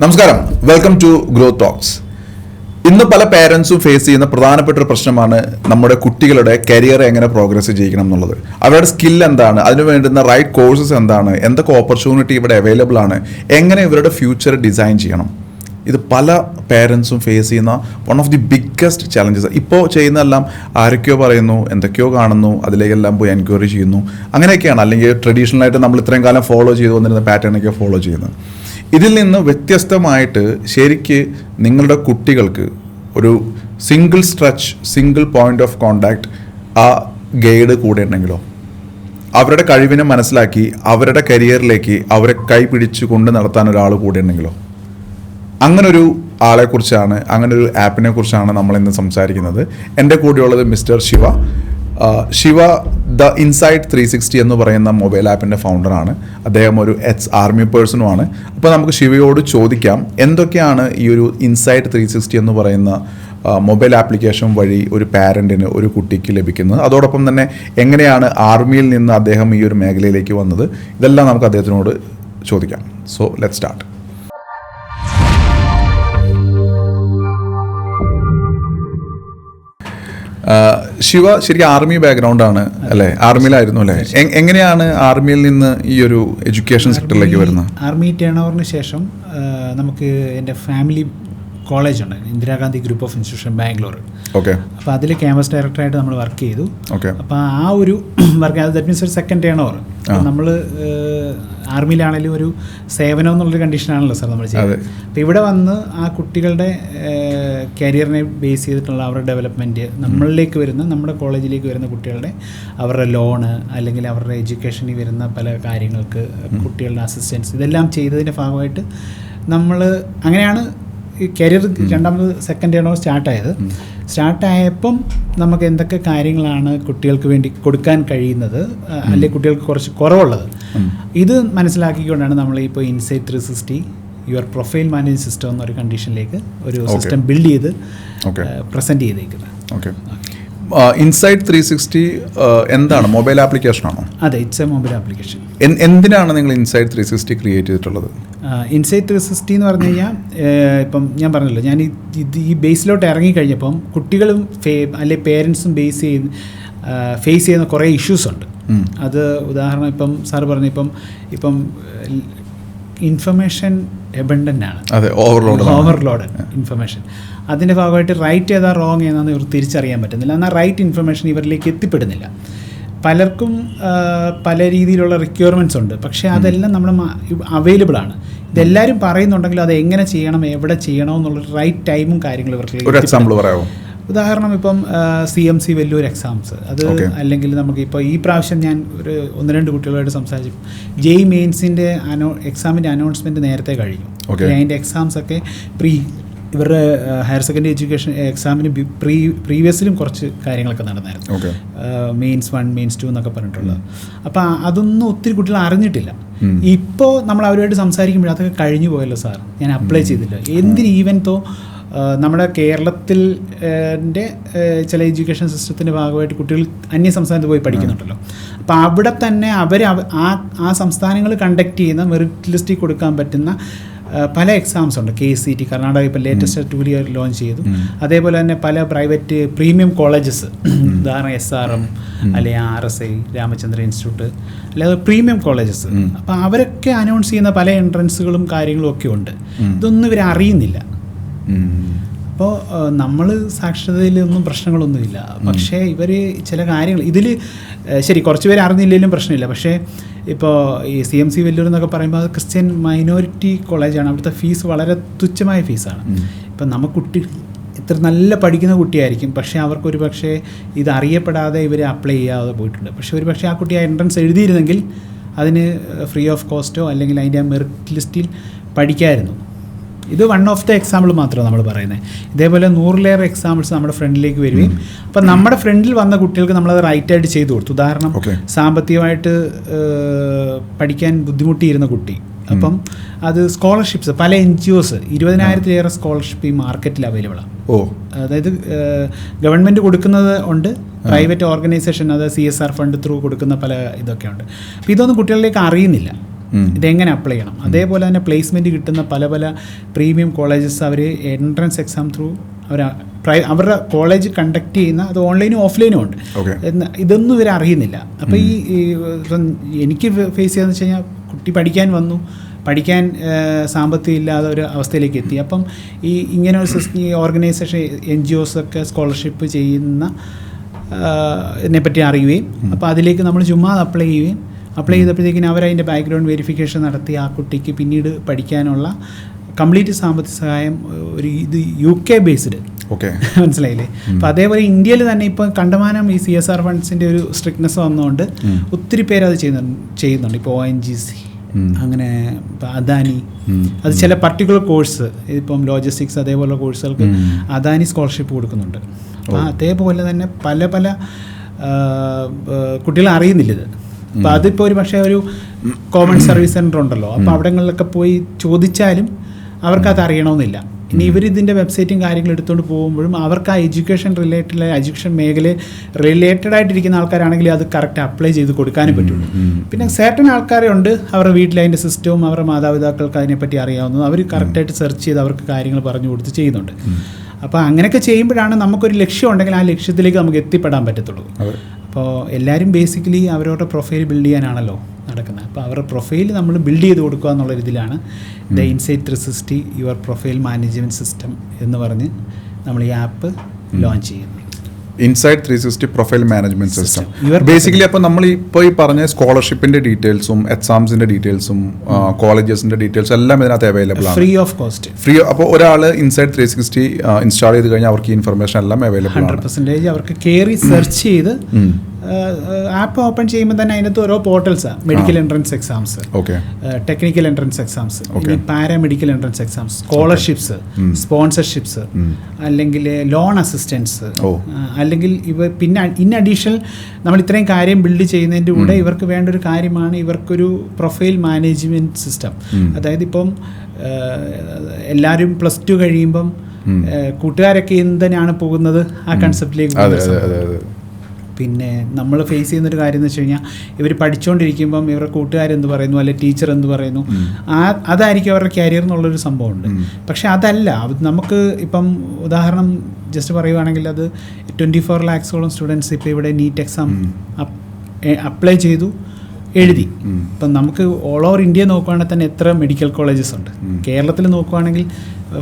നമസ്കാരം, welcome to grow talks. ഇന്ന് പല പേരൻസും ഫേസ് ചെയ്യുന്ന പ്രധാനപ്പെട്ട ഒരു പ്രശ്നമാണ് നമ്മുടെ കുട്ടികളുടെ കരിയർ എങ്ങനെ പ്രോഗ്രസ് ചെയ്യിക്കണം എന്നുള്ളത്. അവരുടെ സ്കിൽ എന്താണ്, അതിന് വേണ്ടുന്ന റൈറ്റ് കോഴ്സസ് എന്താണ്, എന്തൊക്കെ ഓപ്പർച്യൂണിറ്റി ഇവിടെ അവൈലബിൾ ആണ്, എങ്ങനെ ഇവരുടെ ഫ്യൂച്ചർ ഡിസൈൻ ചെയ്യണം. ഇത് പല പേരൻസും ഫേസ് ചെയ്യുന്ന one of the biggest challenges. ഇപ്പോൾ ചെയ്യുന്നതെല്ലാം ആരൊക്കെയോ പറയുന്നു, എന്തൊക്കെയോ കാണുന്നു, അതിലേക്കെല്ലാം പോയി എൻക്വയറി ചെയ്യുന്നു, അങ്ങനെയൊക്കെയാണ്. അല്ലെങ്കിൽ ട്രഡീഷണലായിട്ട് നമ്മൾ ഇത്രയും കാലം ഫോളോ ചെയ്തു വന്നിരുന്ന പാറ്റേണൊക്കെ ഫോളോ ചെയ്യുന്നത്. ഇതിൽ നിന്ന് വ്യത്യസ്തമായിട്ട് ശരിക്ക് നിങ്ങളുടെ കുട്ടികൾക്ക് ഒരു single stretch, single point of contact ആ ഗൈഡ് കൂടെ ഉണ്ടെങ്കിലോ, അവരുടെ കഴിവിനെ മനസ്സിലാക്കി അവരുടെ കരിയറിലേക്ക് അവരെ കൈ പിടിച്ചു കൊണ്ട് നടത്താൻ ഒരാൾ കൂടെ ഉണ്ടെങ്കിലോ, അങ്ങനൊരു ആളെക്കുറിച്ചാണ്, അങ്ങനൊരു ആപ്പിനെ കുറിച്ചാണ് നമ്മളിന്ന് സംസാരിക്കുന്നത്. എൻ്റെ കൂടെയുള്ളത് mister Shiva. Shiva the insight 360 എന്ന് പറയുന്ന മൊബൈൽ ആപ്പിൻ്റെ ഫൗണ്ടറാണ്. അദ്ദേഹം ഒരു ആർമി പേഴ്സണുമാണ്. അപ്പോൾ നമുക്ക് ശിവയോട് ചോദിക്കാം, എന്തൊക്കെയാണ് ഈ ഒരു ഇൻസൈറ്റ് 360 എന്ന് പറയുന്ന മൊബൈൽ ആപ്ലിക്കേഷൻ വഴി ഒരു പാരൻറ്റിന്, ഒരു കുട്ടിക്ക് ലഭിക്കുന്നത്, അതോടൊപ്പം തന്നെ എങ്ങനെയാണ് ആർമിയിൽ നിന്ന് അദ്ദേഹം ഈ ഒരു മേഖലയിലേക്ക് വന്നത്, ഇതെല്ലാം നമുക്ക് അദ്ദേഹത്തിനോട് ചോദിക്കാം. So let's start. ശിവ ശരിക്കും ആർമി ബാക്ക്ഗ്രൗണ്ട് ആണ് അല്ലേ? ആർമിയിലായിരുന്നു അല്ലേ? എങ്ങനെയാണ് ആർമിയിൽ നിന്ന് ഈ ഒരു എഡ്യൂക്കേഷൻ സെക്ടറിലേക്ക് വരുന്നത്? ആർമി ടേൺ ഓവറിന് ശേഷം നമുക്ക് എൻ്റെ ഫാമിലി കോളേജ് ഉണ്ട്, Indira Gandhi group of institution Bangalore. Okay. അപ്പോൾ അതിൽ ക്യാമ്പസ് ഡയറക്ടറായിട്ട് നമ്മൾ വർക്ക് ചെയ്തു. ഓക്കെ. അപ്പോൾ ആ ഒരു വർക്ക്, ദാറ്റ് മീൻസ് ഒരു സെക്കൻഡ് ടേൺ ഓവർ. നമ്മൾ ആർമിയിലാണെങ്കിലും ഒരു സേവനം എന്നുള്ളൊരു കണ്ടീഷനാണല്ലോ സാർ നമ്മൾ ചെയ്യുന്നത്. അപ്പോൾ ഇവിടെ വന്ന് ആ കുട്ടികളുടെ കരിയറിനെ ബേസ് ചെയ്തിട്ടുള്ള അവരുടെ ഡെവലപ്മെൻറ്റ്, നമ്മളിലേക്ക് വരുന്ന, നമ്മുടെ കോളേജിലേക്ക് വരുന്ന കുട്ടികളുടെ അവരുടെ ലോണ് അല്ലെങ്കിൽ അവരുടെ എഡ്യൂക്കേഷനിൽ വരുന്ന പല കാര്യങ്ങൾക്ക് കുട്ടികളുടെ അസിസ്റ്റൻസ്, ഇതെല്ലാം ചെയ്തതിൻ്റെ ഭാഗമായിട്ട് നമ്മൾ അങ്ങനെയാണ് ഈ കരിയർ രണ്ടാമത് സെക്കൻഡ് ടേൺ ഓവർ സ്റ്റാർട്ടായപ്പം നമുക്ക് എന്തൊക്കെ കാര്യങ്ങളാണ് കുട്ടികൾക്ക് വേണ്ടി കൊടുക്കാൻ കഴിയുന്നത്, അല്ലെങ്കിൽ കുട്ടികൾക്ക് കുറച്ച് കുറവുള്ളത്, ഇത് മനസ്സിലാക്കിക്കൊണ്ടാണ് നമ്മൾ ഇപ്പോൾ insight 360 your profile manage system എന്നൊരു കണ്ടീഷനിലേക്ക് ഒരു സിസ്റ്റം ബിൽഡ് ചെയ്ത് പ്രസൻറ്റ് ചെയ്തേക്കുന്നത്. ഓക്കെ. ഇൻസൈറ്റ് 360 എന്താണ്? മൊബൈൽ ആപ്ലിക്കേഷൻ ആണോ? അതെ, ഇറ്റ്സ് എ മൊബൈൽ ആപ്ലിക്കേഷൻ. എന്തിനാണ് നിങ്ങൾ ഇൻസൈറ്റ് 360 ക്രിയേറ്റ് ചെയ്തിട്ടുള്ളത്? ഇൻസൈറ്റ് 360 എന്ന് പറഞ്ഞു കഴിഞ്ഞാൽ, ഇപ്പം ഞാൻ പറഞ്ഞല്ലോ, ഞാൻ ഈ ബേസിലോട്ട് ഇറങ്ങിക്കഴിഞ്ഞപ്പം കുട്ടികളും അല്ലെങ്കിൽ പേരൻസും ഫേസ് ചെയ്യുന്ന കുറേ ഇഷ്യൂസ് ഉണ്ട്. അത് ഉദാഹരണം ഇപ്പം സാറ് പറഞ്ഞു, ഇപ്പം ഇൻഫർമേഷൻ എബണ്ടൻ്റ് ആണ്, ഓവർലോഡ് ഇൻഫർമേഷൻ. അതിൻ്റെ ഭാഗമായിട്ട് റൈറ്റ് ഏതാ റോങ് ഏതാണെന്ന് ഇവർ തിരിച്ചറിയാൻ പറ്റുന്നില്ല. എന്നാൽ റൈറ്റ് ഇൻഫർമേഷൻ ഇവരിലേക്ക് എത്തിപ്പെടുന്നില്ല. പലർക്കും പല രീതിയിലുള്ള റിക്വയർമെൻറ്റ്സ് ഉണ്ട്, പക്ഷേ അതെല്ലാം നമ്മൾ അവൈലബിൾ ആണ്. ഇതെല്ലാവരും പറയുന്നുണ്ടെങ്കിലും അത് എങ്ങനെ ചെയ്യണം, എവിടെ ചെയ്യണം എന്നുള്ള റൈറ്റ് ടൈമും കാര്യങ്ങളും ഇവർക്ക്. ഉദാഹരണം ഇപ്പം CMC വലിയൊരു എക്സാംസ്, അത് അല്ലെങ്കിൽ നമുക്കിപ്പോൾ ഈ പ്രാവശ്യം ഞാൻ ഒരു 1-2 കുട്ടികളുമായിട്ട് സംസാരിച്ചു. JEE മെയിൻസിൻ്റെ എക്സാമിൻ്റെ അനൗൺസ്മെൻറ്റ് നേരത്തെ കഴിഞ്ഞു. അതിൻ്റെ എക്സാംസൊക്കെ ഇവരുടെ ഹയർ സെക്കൻഡറി എഡ്യൂക്കേഷൻ എക്സാമിന് പ്രീവിയസിലും കുറച്ച് കാര്യങ്ങളൊക്കെ നടന്നായിരുന്നു. മെയിൻസ് 1, മെയിൻസ് 2 എന്നൊക്കെ പറഞ്ഞിട്ടുള്ളത്. അപ്പോൾ അതൊന്നും ഒത്തിരി കുട്ടികൾ അറിഞ്ഞിട്ടില്ല. ഇപ്പോൾ നമ്മൾ അവരുമായിട്ട് സംസാരിക്കുമ്പോൾ അതൊക്കെ കഴിഞ്ഞു പോയല്ലോ സാർ, ഞാൻ അപ്ലൈ ചെയ്തില്ല. എന്തിന് ഈവൻതോ നമ്മുടെ കേരളത്തിൽ ചില എഡ്യൂക്കേഷൻ സിസ്റ്റത്തിൻ്റെ ഭാഗമായിട്ട് കുട്ടികൾ അന്യ സംസ്ഥാനത്ത് പോയി പഠിക്കുന്നുണ്ടല്ലോ. അപ്പോൾ അവിടെ തന്നെ അവർ ആ സംസ്ഥാനങ്ങൾ കണ്ടക്ട് ചെയ്യുന്ന മെറിറ്റ് ലിസ്റ്റിൽ കൊടുക്കാൻ പറ്റുന്ന പല എക്സാംസ് ഉണ്ട്. KCET കർണാടക ഇപ്പോൾ ലേറ്റസ്റ്റ് 2 ഇയർ ലോഞ്ച് ചെയ്തു. അതേപോലെ തന്നെ പല പ്രൈവറ്റ് പ്രീമിയം കോളേജസ്, ഉദാഹരണം SRM അല്ലെങ്കിൽ RSI, രാമചന്ദ്ര ഇൻസ്റ്റിറ്റ്യൂട്ട്, അല്ലാതെ പ്രീമിയം കോളേജസ്. അപ്പോൾ അവരൊക്കെ അനൗൺസ് ചെയ്യുന്ന പല എൻട്രൻസുകളും കാര്യങ്ങളും ഒക്കെ ഉണ്ട്. ഇതൊന്നും ഇവർ അറിയുന്നില്ല. അപ്പോൾ നമ്മൾ സാക്ഷരതയിലൊന്നും പ്രശ്നങ്ങളൊന്നുമില്ല, പക്ഷേ ഇവർ ചില കാര്യങ്ങൾ ഇതിൽ ശരി കുറച്ച് പേര് അറിഞ്ഞില്ലെങ്കിലും പ്രശ്നമില്ല. പക്ഷേ ഇപ്പോൾ ഈ CMC വെല്ലൂർ എന്നൊക്കെ പറയുമ്പോൾ അത് ക്രിസ്ത്യൻ മൈനോറിറ്റി കോളേജാണ്. അവിടുത്തെ ഫീസ് വളരെ തുച്ഛമായ ഫീസാണ്. ഇപ്പം കുട്ടി ഇത്ര നല്ല പഠിക്കുന്ന കുട്ടിയായിരിക്കും, പക്ഷേ അവർക്കൊരു പക്ഷേ ഇത് അറിയപ്പെടാതെ ഇവർ അപ്ലൈ ചെയ്യാതെ പോയിട്ടുണ്ട്. പക്ഷേ ഒരു പക്ഷേ ആ കുട്ടി ആ എൻട്രൻസ് എഴുതിയിരുന്നെങ്കിൽ അതിന് ഫ്രീ ഓഫ് കോസ്റ്റോ അല്ലെങ്കിൽ അതിൻ്റെ ആ മെറിറ്റ് ലിസ്റ്റിൽ പഠിക്കാമായിരുന്നു. ഇത് വൺ ഓഫ് ദ എക്സാമ്പിൾ മാത്രമാണ് നമ്മൾ പറയുന്നത്. ഇതേപോലെ 100 എക്സാമ്പിൾസ് നമ്മുടെ ഫ്രണ്ടിലേക്ക് വരികയും അപ്പം നമ്മുടെ ഫ്രണ്ടിൽ വന്ന കുട്ടികൾക്ക് നമ്മളത് റൈറ്റായിട്ട് ചെയ്തു കൊടുത്തു. ഉദാഹരണം, സാമ്പത്തികമായിട്ട് പഠിക്കാൻ ബുദ്ധിമുട്ടിയിരുന്ന കുട്ടി, അപ്പം അത് സ്കോളർഷിപ്സ് പല NGOs 20,000-ലേറെ സ്കോളർഷിപ്പ് ഈ മാർക്കറ്റിൽ അവൈലബിളാണ്. അതായത് ഗവൺമെൻറ് കൊടുക്കുന്നത് ഉണ്ട്, പ്രൈവറ്റ് ഓർഗനൈസേഷൻ, അത് CSR ഫണ്ട് ത്രൂ കൊടുക്കുന്ന പല ഇതൊക്കെ ഉണ്ട്. അപ്പോൾ ഇതൊന്നും കുട്ടികളിലേക്ക് അറിയുന്നില്ല. ഇതെങ്ങനെ അപ്ലൈ ചെയ്യണം. അതേപോലെ തന്നെ പ്ലേസ്മെൻറ്റ് കിട്ടുന്ന പല പല പ്രീമിയം കോളേജസ് അവർ എൻട്രൻസ് എക്സാം ത്രൂ അവരുടെ കോളേജ് കണ്ടക്ട് ചെയ്യുന്ന, അത് ഓൺലൈനും ഓഫ്ലൈനും ഉണ്ട്, ഇതൊന്നും ഇവർ അറിയുന്നില്ല. അപ്പോൾ എനിക്ക് ഫേസ് ചെയ്യാന്ന് വെച്ച് കഴിഞ്ഞാൽ കുട്ടി പഠിക്കാൻ വന്നു, പഠിക്കാൻ സാമ്പത്തികം ഇല്ലാതെ ഒരു അവസ്ഥയിലേക്ക് എത്തി. അപ്പം ഇങ്ങനെ ഒരു ഓർഗനൈസേഷൻ NGOs ഒക്കെ സ്കോളർഷിപ്പ് ചെയ്യുന്ന ഇതിനെപ്പറ്റി അറിയുകയും അപ്പോൾ അതിലേക്ക് നമ്മൾ ചുമ്മാ അപ്ലൈ ചെയ്തപ്പോഴത്തേക്കിനും അവരതിൻ്റെ ബാക്ക്ഗ്രൗണ്ട് വെരിഫിക്കേഷൻ നടത്തി ആ കുട്ടിക്ക് പിന്നീട് പഠിക്കാനുള്ള കംപ്ലീറ്റ് സാമ്പത്തിക സഹായം ഒരു UK ബേസ്ഡ്, മനസ്സിലായില്ലേ. അപ്പോൾ അതേപോലെ ഇന്ത്യയിൽ തന്നെ ഇപ്പം കണ്ടമാനം ഈ CSR ഫണ്ട്സിൻ്റെ ഒരു സ്ട്രിക്ട്നെസ് വന്നതുകൊണ്ട് ഒത്തിരി പേര് അത് ചെയ്യുന്നുണ്ട്. ഇപ്പോൾ ONGC, അങ്ങനെ അദാനി, അത് ചില പർട്ടിക്കുലർ കോഴ്സ്, ഇപ്പം ലോജിസ്റ്റിക്സ് അതേപോലുള്ള കോഴ്സുകൾക്ക് അദാനി സ്കോളർഷിപ്പ് കൊടുക്കുന്നുണ്ട്. അപ്പോൾ അതേപോലെ തന്നെ പല പല കുട്ടികൾ അറിയുന്നില്ല ഇത്. അപ്പോൾ അതിപ്പോൾ ഒരു പക്ഷേ ഒരു കോമൺ സർവീസ് സെൻറ്റർ ഉണ്ടല്ലോ, അപ്പോൾ അവിടങ്ങളിലൊക്കെ പോയി ചോദിച്ചാലും അവർക്കത് അറിയണമെന്നില്ല. ഇനി ഇവരിതിൻ്റെ വെബ്സൈറ്റും കാര്യങ്ങളും എടുത്തുകൊണ്ട് പോകുമ്പോഴും അവർക്ക് ആ എഡ്യൂക്കേഷൻ മേഖല റിലേറ്റഡ് ആയിട്ടിരിക്കുന്ന ആൾക്കാരാണെങ്കിൽ അത് കറക്റ്റ് അപ്ലൈ ചെയ്ത് കൊടുക്കാനും പറ്റുള്ളൂ. പിന്നെ സർട്ടൻ ആൾക്കാരുണ്ട് അവരുടെ വീട്ടിൽ അതിൻ്റെ സിസ്റ്റവും അവരുടെ മാതാപിതാക്കൾക്ക് അതിനെപ്പറ്റി അറിയാവുന്നതും അവർ കറക്റ്റായിട്ട് സെർച്ച് ചെയ്ത് അവർക്ക് കാര്യങ്ങൾ പറഞ്ഞു കൊടുത്ത് ചെയ്യുന്നുണ്ട്. അപ്പോൾ അങ്ങനെയൊക്കെ ചെയ്യുമ്പോഴാണ് നമുക്കൊരു ലക്ഷ്യം ഉണ്ടെങ്കിൽ ആ ലക്ഷ്യത്തിലേക്ക് നമുക്ക് എത്തിപ്പെടാൻ പറ്റത്തുള്ളൂ. അപ്പോൾ എല്ലാവരും ബേസിക്കലി അവരവരുടെ പ്രൊഫൈൽ ബിൽഡ് ചെയ്യാനാണല്ലോ നടക്കുന്നത്. അപ്പോൾ അവരുടെ പ്രൊഫൈൽ നമ്മൾ ബിൽഡ് ചെയ്ത് കൊടുക്കുക എന്നുള്ള രീതിയിലാണ് the insight 360 your profile management system എന്ന് പറഞ്ഞ് നമ്മൾ ഈ ആപ്പ് ലോഞ്ച് ചെയ്യുന്നത്. Insight 360 profile management system basically. അപ്പോൾ നമ്മൾ ഇപ്പോൾ ഈ പറഞ്ഞ സ്കോളർഷിപ്പിന്റെ ഡീറ്റെയിൽസും എക്സാംസിന്റെ ഡീറ്റെയിൽസും കോളേജസിന്റെ ഡീറ്റെയിൽസും എല്ലാം ഇതിനകത്ത് അവൈലബിൾ ആണ്, ഫ്രീ ഓഫ് കോസ്റ്റ്. അപ്പോൾ ഒരാൾ ഇൻസൈറ്റ് 360 ഇൻസ്റ്റാൾ ചെയ്ത് കഴിഞ്ഞാൽ അവർക്ക് ഇൻഫർമേഷൻ എല്ലാം അവൈലബിൾ ആണ്. 100% അവർക്ക് കയറി സെർച്ച് ചെയ്ത് ആപ്പ് ഓപ്പൺ ചെയ്യുമ്പോൾ തന്നെ അതിനകത്ത് ഓരോ പോർട്ടൽസാണ്. Medical entrance exams, technical entrance exams, paramedical entrance exams, scholarships, sponsorships, അല്ലെങ്കിൽ ലോൺ അസിസ്റ്റൻസ്, അല്ലെങ്കിൽ പിന്നെ ഇൻ അഡീഷണൽ നമ്മൾ ഇത്രയും കാര്യം ബിൽഡ് ചെയ്യുന്നതിൻ്റെ കൂടെ ഇവർക്ക് വേണ്ട ഒരു കാര്യമാണ് ഇവർക്കൊരു പ്രൊഫൈൽ മാനേജ്മെൻറ്റ് സിസ്റ്റം. അതായത് ഇപ്പം എല്ലാവരും +2 കഴിയുമ്പം കൂട്ടുകാരൊക്കെ എന്തിനാണ് പോകുന്നത് ആ കൺസെപ്റ്റിലേക്ക്. പിന്നെ നമ്മൾ ഫേസ് ചെയ്യുന്നൊരു കാര്യം എന്ന് വെച്ച് കഴിഞ്ഞാൽ ഇവർ പഠിച്ചുകൊണ്ടിരിക്കുമ്പം ഇവരുടെ കൂട്ടുകാരെന്ത് പറയുന്നു, അല്ലെങ്കിൽ ടീച്ചർ എന്ത് പറയുന്നു, അതായിരിക്കും അവരുടെ കരിയർ എന്നുള്ളൊരു സംഭവമുണ്ട്. പക്ഷേ അതല്ല, നമുക്ക് ഇപ്പം ഉദാഹരണം ജസ്റ്റ് പറയുവാണെങ്കിൽ അത് 24 lakhs സ്റ്റുഡൻസ് ഇപ്പോൾ ഇവിടെ നീറ്റ് എക്സാം അപ്ലൈ ചെയ്തു, എഴുതി. ഇപ്പം നമുക്ക് ഓൾ ഓവർ ഇന്ത്യ നോക്കുകയാണെങ്കിൽ തന്നെ എത്ര മെഡിക്കൽ കോളേജസ് ഉണ്ട്. കേരളത്തിൽ നോക്കുകയാണെങ്കിൽ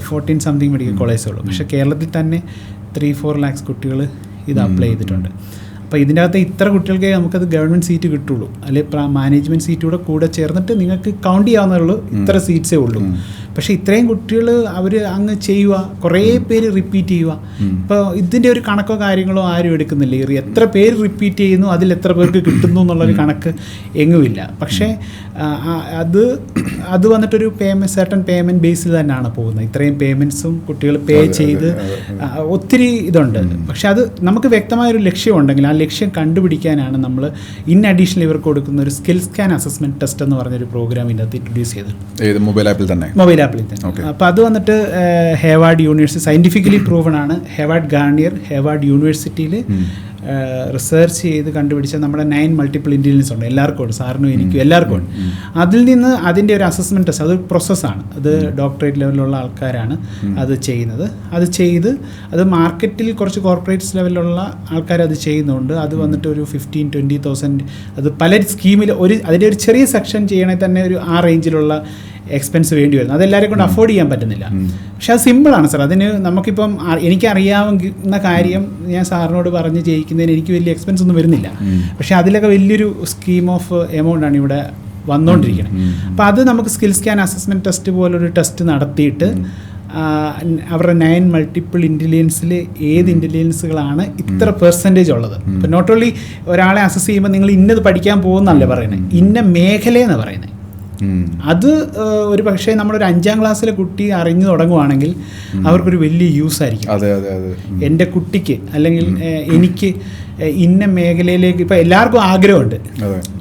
14 something മെഡിക്കൽ കോളേജസ് ഉള്ളൂ. പക്ഷേ കേരളത്തിൽ തന്നെ 3-4 lakhs കുട്ടികൾ ഇത് അപ്ലൈ ചെയ്തിട്ടുണ്ട്. അപ്പോൾ ഇതിൻ്റെ അകത്ത് ഇത്ര കുട്ടികൾക്ക് നമുക്കത് ഗവൺമെൻറ് സീറ്റ് കിട്ടുള്ളൂ, അല്ലെങ്കിൽ മാനേജ്മെൻറ്റ് കൂടെ ചേർന്നിട്ട് നിങ്ങൾക്ക് കൗണ്ട് ചെയ്യാവുന്നതുള്ളൂ, ഇത്ര സീറ്റ്സേ ഉള്ളൂ. പക്ഷേ ഇത്രയും കുട്ടികൾ അവർ അങ്ങ് ചെയ്യുക, കുറേ പേര് റിപ്പീറ്റ് ചെയ്യുക. ഇപ്പോൾ ഇതിൻ്റെ ഒരു കണക്കോ കാര്യങ്ങളോ ആരും എടുക്കുന്നില്ല. എത്ര പേര് റിപ്പീറ്റ് ചെയ്യുന്നു, അതിൽ എത്ര പേർക്ക് കിട്ടുന്നു എന്നുള്ളൊരു കണക്ക് എങ്ങുമില്ല. പക്ഷേ അത് വന്നിട്ടൊരു സർട്ടൻ പേയ്മെൻറ്റ് ബേസിൽ തന്നെയാണ് പോകുന്നത്. ഇത്രയും പേയ്മെൻറ്റ്സും കുട്ടികൾ പേ ചെയ്ത് ഒത്തിരി ഇതുണ്ട്. പക്ഷെ അത് നമുക്ക് വ്യക്തമായൊരു ലക്ഷ്യമുണ്ടെങ്കിൽ ആ ലക്ഷ്യം കണ്ടുപിടിക്കാനാണ് നമ്മൾ ഇൻ അഡീഷണൽ ഇവർക്ക് കൊടുക്കുന്ന ഒരു സ്കിൽ സ്കാൻ അസസ്മെൻറ്റ് ടെസ്റ്റ് എന്ന് പറഞ്ഞൊരു പ്രോഗ്രാം ഇതിനകത്ത് ഇൻട്രൊഡ്യൂസ് ചെയ്തത്. മൊബൈൽ ആപ്പിൽ തന്നെ. അപ്പോൾ അത് വന്നിട്ട് ഹേവാർഡ് യൂണിവേഴ്സിറ്റി, സയൻറ്റിഫിക്കലി പ്രൂവൺ ആണ്. ഹേവാർഡ് ഗാർണിയർ ഹേവാർഡ് യൂണിവേഴ്സിറ്റിയിൽ റിസർച്ച് ചെയ്ത് കണ്ടുപിടിച്ച നമ്മുടെ 9 മൾട്ടിപ്പിൾ ഇൻ്റലിജൻസ് ഉണ്ട്. എല്ലാവർക്കും ഉണ്ട്, സാറിനും എനിക്കും എല്ലാവർക്കും ഉണ്ട്. അതിൽ നിന്ന് അതിൻ്റെ ഒരു അസസ്മെൻറ്റ് ടെസ്റ്റ്, അത് പ്രോസസ്സാണ്. അത് ഡോക്ടറേറ്റ് ലെവലിലുള്ള ആൾക്കാരാണ് അത് ചെയ്യുന്നത്. അത് ചെയ്ത് അത് മാർക്കറ്റിൽ കുറച്ച് കോർപ്പറേറ്റ്സ് ലെവലിലുള്ള ആൾക്കാർ അത് ചെയ്യുന്നുണ്ട്. അത് വന്നിട്ട് ഒരു 15-20,000 അത് പല സ്കീമിൽ അതിൻ്റെ ഒരു ചെറിയ സെക്ഷൻ ചെയ്യണമെങ്കിൽ തന്നെ ഒരു ആ റേഞ്ചിലുള്ള എക്സ്പെൻസ് വേണ്ടി വരുന്നത്. അതെല്ലാവരെയും കൊണ്ട് അഫോർഡ് ചെയ്യാൻ പറ്റുന്നില്ല. പക്ഷെ അത് സിമ്പിളാണ് സാർ. അതിന് നമുക്കിപ്പം എനിക്കറിയാവുന്ന കാര്യം ഞാൻ സാറിനോട് പറഞ്ഞ് ചെയ്യിക്കുന്നതിന് എനിക്ക് വലിയ എക്സ്പെൻസ് ഒന്നും വരുന്നില്ല. പക്ഷേ അതിലൊക്കെ വലിയൊരു സ്കീം ഓഫ് എമൗണ്ടാണ് ഇവിടെ വന്നുകൊണ്ടിരിക്കുന്നത്. അപ്പോൾ അത് നമുക്ക് സ്കിൽ സ്കാൻ അസസ്മെൻറ്റ് ടെസ്റ്റ് പോലൊരു ടെസ്റ്റ് നടത്തിയിട്ട് അവരുടെ 9 മൾട്ടിപ്പിൾ ഇൻ്റലിജൻസിൽ ഏത് ഇൻ്റലിജൻസുകളാണ് ഇത്ര പെർസെൻറ്റേജ് ഉള്ളത്. ഇപ്പോൾ നോട്ട് ഓൺലി ഒരാളെ അസസ് ചെയ്യുമ്പോൾ നിങ്ങൾ ഇന്നത് പഠിക്കാൻ പോകുന്നല്ലേ പറയുന്നത്, ഇന്ന മേഖലയെന്ന് പറയുന്നത്. അത് ഒരു പക്ഷേ നമ്മളൊരു 5ാം ക്ലാസ്സിലെ കുട്ടി അറിഞ്ഞു തുടങ്ങുവാണെങ്കിൽ അവർക്കൊരു വലിയ യൂസ് ആയിരിക്കും. എൻ്റെ കുട്ടിക്ക് അല്ലെങ്കിൽ എനിക്ക് ഇന്ന മേഖലയിലേക്ക് ഇപ്പോൾ എല്ലാവർക്കും ആഗ്രഹമുണ്ട്,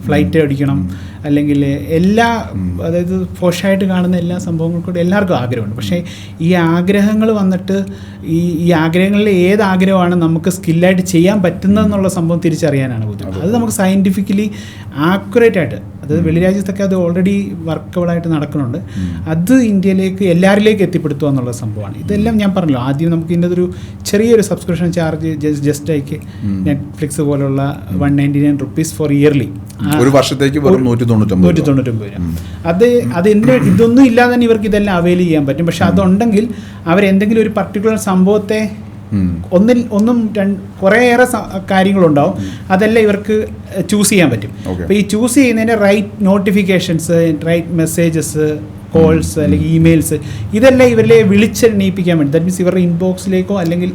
ഫ്ലൈറ്റ് അടിക്കണം അല്ലെങ്കിൽ എല്ലാ, അതായത് പോഷായിട്ട് കാണുന്ന എല്ലാ സംഭവങ്ങൾക്കൂടെ എല്ലാവർക്കും ആഗ്രഹമുണ്ട്. പക്ഷേ ഈ ആഗ്രഹങ്ങൾ വന്നിട്ട് ഈ ആഗ്രഹങ്ങളിൽ ഏത് ആഗ്രഹമാണ് നമുക്ക് സ്കില്ലായിട്ട് ചെയ്യാൻ പറ്റുന്നതെന്നുള്ള സംഭവം തിരിച്ചറിയാനാണ് ബുദ്ധിമുട്ട്. അത് നമുക്ക് സയൻറ്റിഫിക്കലി ആക്യുറേറ്റ് ആയിട്ട്, അതായത് വെളിരാജ്യത്തൊക്കെ അത് ഓൾറെഡി വർക്കബിളായിട്ട് നടക്കുന്നുണ്ട്. അത് ഇന്ത്യയിലേക്ക് എല്ലാവരിലേക്ക് എത്തിപ്പെടുത്തുക എന്നുള്ള സംഭവമാണ്. ഇതെല്ലാം ഞാൻ പറഞ്ഞല്ലോ, ആദ്യം നമുക്ക് ഇതിൻ്റെ ഒരു ചെറിയൊരു സബ്സ്ക്രിപ്ഷൻ ചാർജ് ജസ്റ്റ് ആയിക്ക് നെറ്റ്ഫ്ലിക്സ് പോലുള്ള ₹199 ഫോർ ഇയർലി, ഒരു വർഷത്തേക്ക് ₹199. അത് ഇതൊന്നും ഇല്ലാതെ തന്നെ ഇവർക്ക് ഇതെല്ലാം അവൈൽ ചെയ്യാൻ പറ്റും. പക്ഷെ അതുണ്ടെങ്കിൽ അവരെന്തെങ്കിലും ഒരു പർട്ടിക്കുലർ സംഭവത്തെ ഒന്നും കുറേയേറെ കാര്യങ്ങളുണ്ടാവും, അതെല്ലാം ഇവർക്ക് ചൂസ് ചെയ്യാൻ പറ്റും. അപ്പോൾ ഈ ചൂസ് ചെയ്യുന്നതിൻ്റെ right notifications, right messages, calls അല്ലെങ്കിൽ ഇമെയിൽസ്, ഇതെല്ലാം ഇവരെ വിളിച്ചെണ്ണീപ്പിക്കാൻ വേണ്ടി, ദാറ്റ് മീൻസ് ഇവരുടെ ഇൻബോക്സിലേക്കോ അല്ലെങ്കിൽ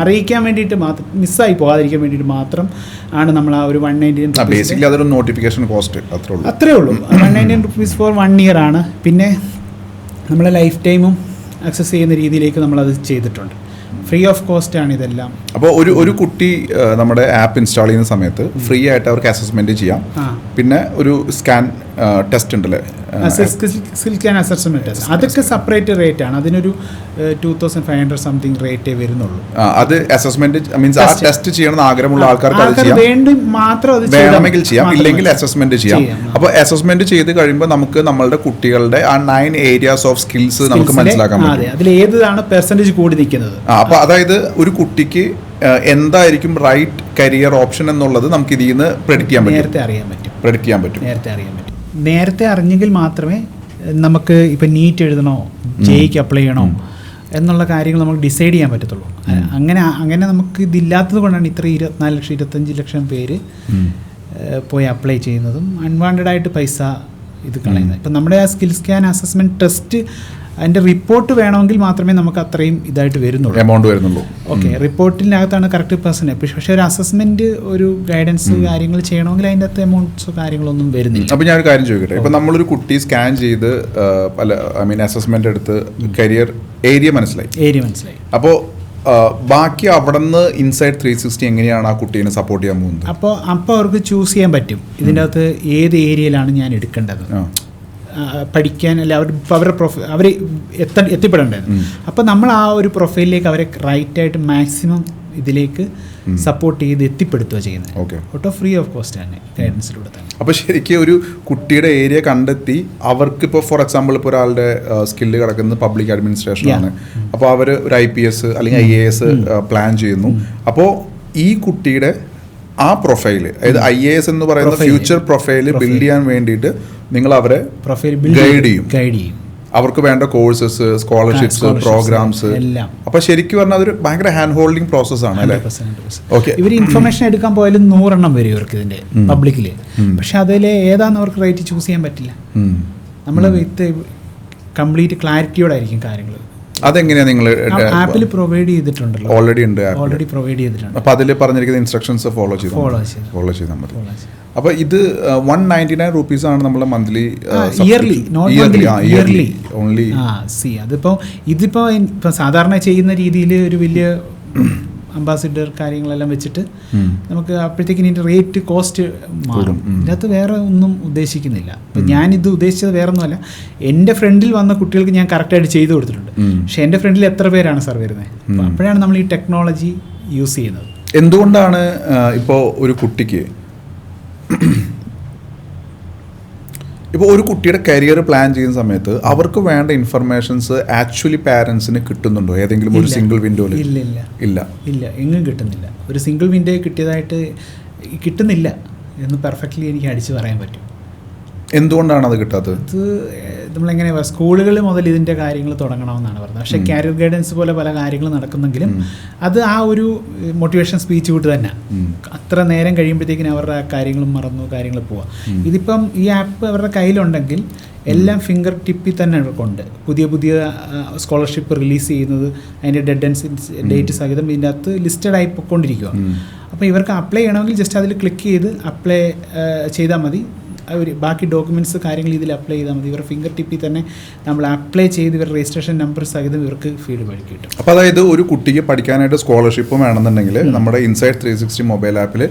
അറിയിക്കാൻ വേണ്ടിയിട്ട് മാത്രം, മിസ്സായി പോകാതിരിക്കാൻ വേണ്ടിയിട്ട് മാത്രം ആണ് നമ്മൾ ആ ഒരു ₹199 അത്രേ ഉള്ളൂ. ₹199 ഫോർ 1 ഇയർ ആണ്. പിന്നെ നമ്മളെ ലൈഫ് ടൈമും ആക്സസ് ചെയ്യുന്ന രീതിയിലേക്ക് നമ്മളത് ചെയ്തിട്ടുണ്ട്. ഫ്രീ ഓഫ് കോസ്റ്റ് ആണ് ഇതെല്ലാം. അപ്പോൾ ഒരു കുട്ടി നമ്മുടെ ആപ്പ് ഇൻസ്റ്റാൾ ചെയ്യുന്ന സമയത്ത് ഫ്രീ ആയിട്ട് അവർക്ക് അസസ്മെന്റ് ചെയ്യാം. പിന്നെ ഒരു സ്കാൻ ടെസ്റ്റ് ഉണ്ടല്ലേ, സ്കാൻ അസസ്മെന്റ് ടെസ്റ്റ്, അതൊക്കെ സെപ്പറേറ്റ് റേറ്റ് ആണ്. അതിനൊരു 2500 സംതിങ് റേറ്റേ വരുന്നുള്ളൂ. അത് അസസ്മെന്റ് മീൻസ് ആ ടെസ്റ്റ് ചെയ്യണമെന്ന് ആഗ്രഹമുള്ള ആൾക്കാർക്ക് അത് ചെയ്യാം, വേണമെങ്കിൽ ചെയ്യാം, ഇല്ലെങ്കിൽ അസസ്മെന്റ് ചെയ്യാം. അപ്പോൾ അസസ്മെന്റ് ചെയ്ത് കഴിയുമ്പോൾ നമുക്ക് നമ്മളുടെ കുട്ടികളുടെ ആ 9 ഏരിയാസ് ഓഫ് സ്കിൽസ് നമുക്ക് മനസ്സിലാക്കാൻ പറ്റും. അതിൽ ഏതാണ് പെർസെന്റേജ് കൂടി നിൽക്കുന്നത്. അപ്പോൾ അതായത് ഒരു കുട്ടിക്ക് എന്തായിരിക്കും റൈറ്റ് കരിയർ ഓപ്ഷൻ എന്നുള്ളത് നമുക്ക് ഇതിൽ നിന്ന് പ്രെഡിക്റ്റ് ചെയ്യാൻ പറ്റും, നേരത്തെ അറിഞ്ഞെങ്കിൽ മാത്രമേ നമുക്ക് ഇപ്പം നീറ്റ് എഴുതണോ, ജെയ്ക്ക് അപ്ലൈ ചെയ്യണോ എന്നുള്ള കാര്യങ്ങൾ നമുക്ക് ഡിസൈഡ് ചെയ്യാൻ പറ്റത്തുള്ളൂ. അങ്ങനെ നമുക്ക് ഇതില്ലാത്തത് കൊണ്ടാണ് ഇത്ര 24 ലക്ഷം 25 ലക്ഷം പേര് പോയി അപ്ലൈ ചെയ്യുന്നതും അൺവാണ്ടഡ് ആയിട്ട് പൈസ ഇത് കളയുന്നത്. ഇപ്പം നമ്മുടെ ആ സ്കിൽ സ്കാൻ അസസ്മെൻറ്റ് ടെസ്റ്റ് അതിൻ്റെ റിപ്പോർട്ട് വേണമെങ്കിൽ മാത്രമേ നമുക്ക് അത്രയും ഇതായിട്ട് വരുന്നുള്ളൂ. ഓക്കെ, റിപ്പോർട്ടിനകത്താണ് കറക്റ്റ് പെർസെൻറ്റ്. പക്ഷേ ഒരു അസസ്മെൻറ്റ്, ഒരു ഗൈഡൻസ് കാര്യങ്ങൾ ചെയ്യണമെങ്കിൽ അതിൻ്റെ അകത്ത് എമൗണ്ട്സോ കാര്യങ്ങളൊന്നും വരുന്നില്ല. അപ്പോൾ ഞാനൊരു കാര്യം ചോദിക്കട്ടെ, ഇപ്പോൾ നമ്മളൊരു കുട്ടി സ്കാൻ ചെയ്ത് അസസ്മെൻ്റ് എടുത്ത് കരിയർ ഏരിയ മനസ്സിലായി, അപ്പോൾ ബാക്കി അവിടെ നിന്ന് ഇൻസൈഡ് 360 എങ്ങനെയാണ് ആ കുട്ടീനെ സപ്പോർട്ട് ചെയ്യാൻ പോകുന്നത്? അപ്പോൾ അവർക്ക് ചൂസ് ചെയ്യാൻ പറ്റും ഇതിൻ്റെ അകത്ത് ഏത് ഏരിയയിലാണ് ഞാൻ എടുക്കേണ്ടത്, പഠിക്കാൻ, അല്ല അവർ എത്തിപ്പെടേണ്ടത്. അപ്പോൾ നമ്മൾ ആ ഒരു പ്രൊഫൈലിലേക്ക് അവരെ റൈറ്റായിട്ട് മാക്സിമം ഇതിലേക്ക് സപ്പോർട്ട് ചെയ്ത് എത്തിപ്പെടുത്തുക ചെയ്യുന്നത്. ഒട്ടോ ഫ്രീ ഓഫ് കോസ്റ്റ് തന്നെ, ഗൈഡൻസിലൂടെ തന്നെ. അപ്പോൾ ശരിക്കും ഒരു കുട്ടിയുടെ ഏരിയ കണ്ടെത്തി അവർക്ക് ഇപ്പോൾ ഫോർ എക്സാമ്പിൾ ഇപ്പോൾ ഒരാളുടെ സ്കില്ല് കിടക്കുന്നത് പബ്ലിക് അഡ്മിനിസ്ട്രേഷൻ ആണ്, അപ്പോൾ അവർ ഒരു IPS അല്ലെങ്കിൽ IAS പ്ലാൻ ചെയ്യുന്നു. അപ്പോൾ ഈ കുട്ടിയുടെ ആ പ്രൊഫൈല്, അതായത് IAS എന്ന് പറയുന്ന ഫ്യൂച്ചർ പ്രൊഫൈല് ബിൽഡ് ചെയ്യാൻ വേണ്ടിയിട്ട് നിങ്ങൾ അവരെ ഗൈഡ് ചെയ്യും. അവർക്ക് വേണ്ട കോഴ്സസ്, സ്കോളർഷിപ്സ്, പ്രോഗ്രാംസ് എല്ലാം. അപ്പൊ ശരിക്കും പറഞ്ഞാൽ അതൊരു ഭയങ്കര ഹാൻഡ് ഹോൾഡിംഗ് പ്രോസസ് ആണ് അല്ലേ? ഓക്കെ, ഇവർ ഇൻഫർമേഷൻ എടുക്കാൻ പോയാലും 100 വരും ഇവർക്ക് ഇതിന്റെ പബ്ലിക്കില്. പക്ഷെ അതിൽ ഏതാന്ന് അവർക്ക് റൈറ്റ് ചൂസ് ചെയ്യാൻ പറ്റില്ല. നമ്മൾ വിത്ത് കംപ്ലീറ്റ് ക്ലാരിറ്റിയോടായിരിക്കും കാര്യങ്ങൾ. അതെങ്ങനെയാണ് നിങ്ങൾ ആപ്പിൽ പ്രൊവൈഡ് ചെയ്തിട്ടുണ്ടല്ലോ? ഓൾറെഡി പ്രൊവൈഡ് ചെയ്തിട്ടുണ്ട്. അപ്പോൾ അതിൽ പറഞ്ഞിരിക്കുന്ന ഇൻസ്ട്രക്ഷൻസ് ഫോളോ ചെയ്താൽ മതി. അപ്പോൾ ഇത് ₹199 ആണ് നമ്മളെ മന്ത്ലി, ഇയർലി ഓൺലി. ഇതിപ്പോൾ സാധാരണ ചെയ്യുന്ന രീതിയിൽ ഒരു വലിയ അംബാസിഡർ കാര്യങ്ങളെല്ലാം വെച്ചിട്ട് നമുക്ക് അപ്പോഴത്തേക്കിന് ഇതിൻ്റെ റേറ്റ് കോസ്റ്റ് മാറും. ഇതിനകത്ത് വേറെ ഒന്നും ഉദ്ദേശിക്കുന്നില്ല. അപ്പം ഞാനിത് ഉദ്ദേശിച്ചത് വേറെ ഒന്നുമല്ല, എൻ്റെ ഫ്രണ്ടിൽ വന്ന കുട്ടികൾക്ക് ഞാൻ കറക്റ്റായിട്ട് ചെയ്തു കൊടുത്തിട്ടുണ്ട്. പക്ഷേ എൻ്റെ ഫ്രണ്ടിൽ എത്ര പേരാണ് സാർ വരുന്നത്? അപ്പോഴാണ് നമ്മൾ ഈ ടെക്നോളജി യൂസ് ചെയ്യുന്നത്. എന്തുകൊണ്ടാണ് ഇപ്പോൾ ഒരു കുട്ടിക്ക്, ഇപ്പോൾ ഒരു കുട്ടിയുടെ കരിയർ പ്ലാൻ ചെയ്യുന്ന സമയത്ത് അവർക്ക് വേണ്ട ഇൻഫർമേഷൻസ് ആക്ച്വലി പാരൻസിന് കിട്ടുന്നുണ്ടോ ഏതെങ്കിലും ഒരു സിംഗിൾ വിൻഡോയിൽ? ഇല്ല, എങ്ങും കിട്ടുന്നില്ല. ഒരു സിംഗിൾ വിൻഡോ കിട്ടിയതായിട്ട് കിട്ടുന്നില്ല എന്ന് പെർഫെക്റ്റ്ലി എനിക്ക് അടിച്ചു പറയാൻ പറ്റും. എന്തുകൊണ്ടാണ് അത് കിട്ടാത്തത്? അത് നമ്മളെങ്ങനെ സ്കൂളുകൾ മുതൽ ഇതിൻ്റെ കാര്യങ്ങൾ തുടങ്ങണമെന്നാണ് പറഞ്ഞത്. പക്ഷേ കരിയർ ഗൈഡൻസ് പോലെ പല കാര്യങ്ങൾ നടക്കുന്നെങ്കിലും അത് ആ ഒരു മോട്ടിവേഷൻ സ്പീച്ച് വിട്ട് തന്നെ അത്ര നേരം കഴിയുമ്പോഴത്തേക്കിനും അവരുടെ കാര്യങ്ങളും മറന്നു കാര്യങ്ങൾ പോവാം. ഇതിപ്പം ഈ ആപ്പ് അവരുടെ കയ്യിലുണ്ടെങ്കിൽ എല്ലാം ഫിംഗർ ടിപ്പിൽ തന്നെ കൊണ്ട് പുതിയ സ്കോളർഷിപ്പ് റിലീസ് ചെയ്യുന്നത് അതിൻ്റെ ഡേറ്റ് സഹിതം ഇതിൻ്റെ അകത്ത് ലിസ്റ്റഡ് ആയി പോയിക്കൊണ്ടിരിക്കുക. അപ്പോൾ ഇവർക്ക് അപ്ലൈ ചെയ്യണമെങ്കിൽ ജസ്റ്റ് അതിൽ ക്ലിക്ക് ചെയ്ത് അപ്ലൈ ചെയ്താൽ മതി. അവർ ബാക്കി ഡോക്യുമെൻറ്റ്സ് കാര്യങ്ങൾ ഇതിൽ അപ്ലൈ ചെയ്താൽ മതി. ഇവരുടെ ഫിംഗർ ടിപ്പിൽ തന്നെ നമ്മൾ അപ്ലൈ ചെയ്ത് ഇവരുടെ രജിസ്ട്രേഷൻ നമ്പർ സഹിതം ഇവർക്ക് ഫീഡ്ബാക്ക് കിട്ടും. അപ്പോൾ അതായത് ഒരു കുട്ടിക്ക് പഠിക്കാനായിട്ട് സ്കോളർഷിപ്പ് വേണമെന്നുണ്ടെങ്കിൽ നമ്മുടെ ഇൻസൈഡ് 360 മൊബൈൽ ആപ്പിൽ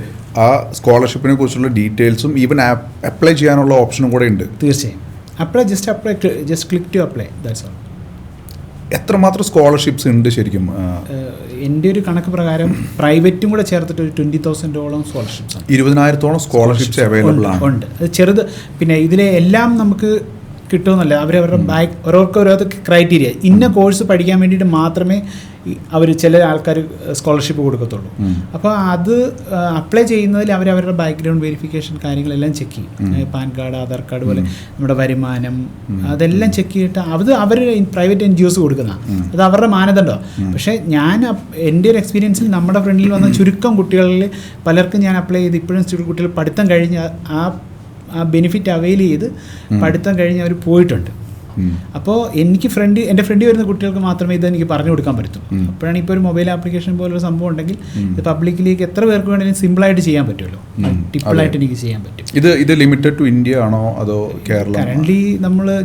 ആ സ്കോളർഷിപ്പിനെ കുറിച്ചുള്ള ഡീറ്റെയിൽസും ഈവൻ അപ്ലൈ ചെയ്യാനുള്ള ഓപ്ഷനും കൂടെ ഉണ്ട്. തീർച്ചയായും. Just click to apply, that's all. എത്രമാത്രം സ്കോളർഷിപ്സ് ഉണ്ട് ശരിക്കും? എൻ്റെ ഒരു കണക്ക് പ്രകാരം പ്രൈവറ്റും കൂടെ ചേർത്തിട്ട് ഒരു 20,000 സ്കോളർഷിപ്സ് ആണ്. 20,000 സ്കോളർഷിപ്സ് അവൈലബിൾ ആണ്. ഉണ്ട്. അത് ചെറുത്. പിന്നെ ഇതിലെ എല്ലാം നമുക്ക് കിട്ടുമെന്നല്ല, അവരവരുടെ ഓരോരുത്തർക്ക് ഓരോ ക്രൈറ്റീരിയ, ഇന്ന കോഴ്സ് പഠിക്കാൻ വേണ്ടിയിട്ട് മാത്രമേ അവർ ചില ആൾക്കാർ സ്കോളർഷിപ്പ് കൊടുക്കത്തുള്ളൂ. അപ്പോൾ അത് അപ്ലൈ ചെയ്യുന്നതിൽ അവരവരുടെ ബാക്ക്ഗ്രൗണ്ട് വെരിഫിക്കേഷൻ കാര്യങ്ങളെല്ലാം ചെക്ക് ചെയ്യും. പാൻ കാർഡ്, ആധാർ കാർഡ് പോലെ നമ്മുടെ വരുമാനം അതെല്ലാം ചെക്ക് ചെയ്തിട്ട് അത് അവർ പ്രൈവറ്റ് NGOs കൊടുക്കുന്ന അത് അവരുടെ മാനദണ്ഡമാണ്. പക്ഷേ എൻ്റെ ഒരു എക്സ്പീരിയൻസിൽ നമ്മുടെ ഫ്രണ്ടിൽ വന്ന ചുരുക്കം കുട്ടികളിൽ പലർക്കും ഞാൻ അപ്ലൈ ചെയ്ത് ഇപ്പോഴും കുട്ടികൾ പഠിത്തം കഴിഞ്ഞ് ആ ബെനിഫിറ്റ് അവൈൽ ചെയ്ത് പഠിത്തം കഴിഞ്ഞ് അവർ പോയിട്ടുണ്ട്. അപ്പോൾ എൻ്റെ ഫ്രണ്ട് വരുന്ന കുട്ടികൾക്ക് മാത്രമേ ഇത് എനിക്ക് പറഞ്ഞു കൊടുക്കാൻ പറ്റൂ. അപ്പോഴാണ് ഇപ്പോൾ ഒരു മൊബൈൽ ആപ്ലിക്കേഷൻ പോലൊരു സംഭവം ഉണ്ടെങ്കിൽ ഇത് പബ്ലിക്കിലേക്ക് എത്ര പേർക്ക് വേണമെങ്കിലും സിമ്പിളായിട്ട് ചെയ്യാൻ പറ്റുമല്ലോ, ടിപ്പിളായിട്ട് എനിക്ക് ചെയ്യാൻ പറ്റും. ഇത് ലിമിറ്റഡ് ടു ഇന്ത്യ ആണോ അതോ കേരളം? കറൻ്റ്ലി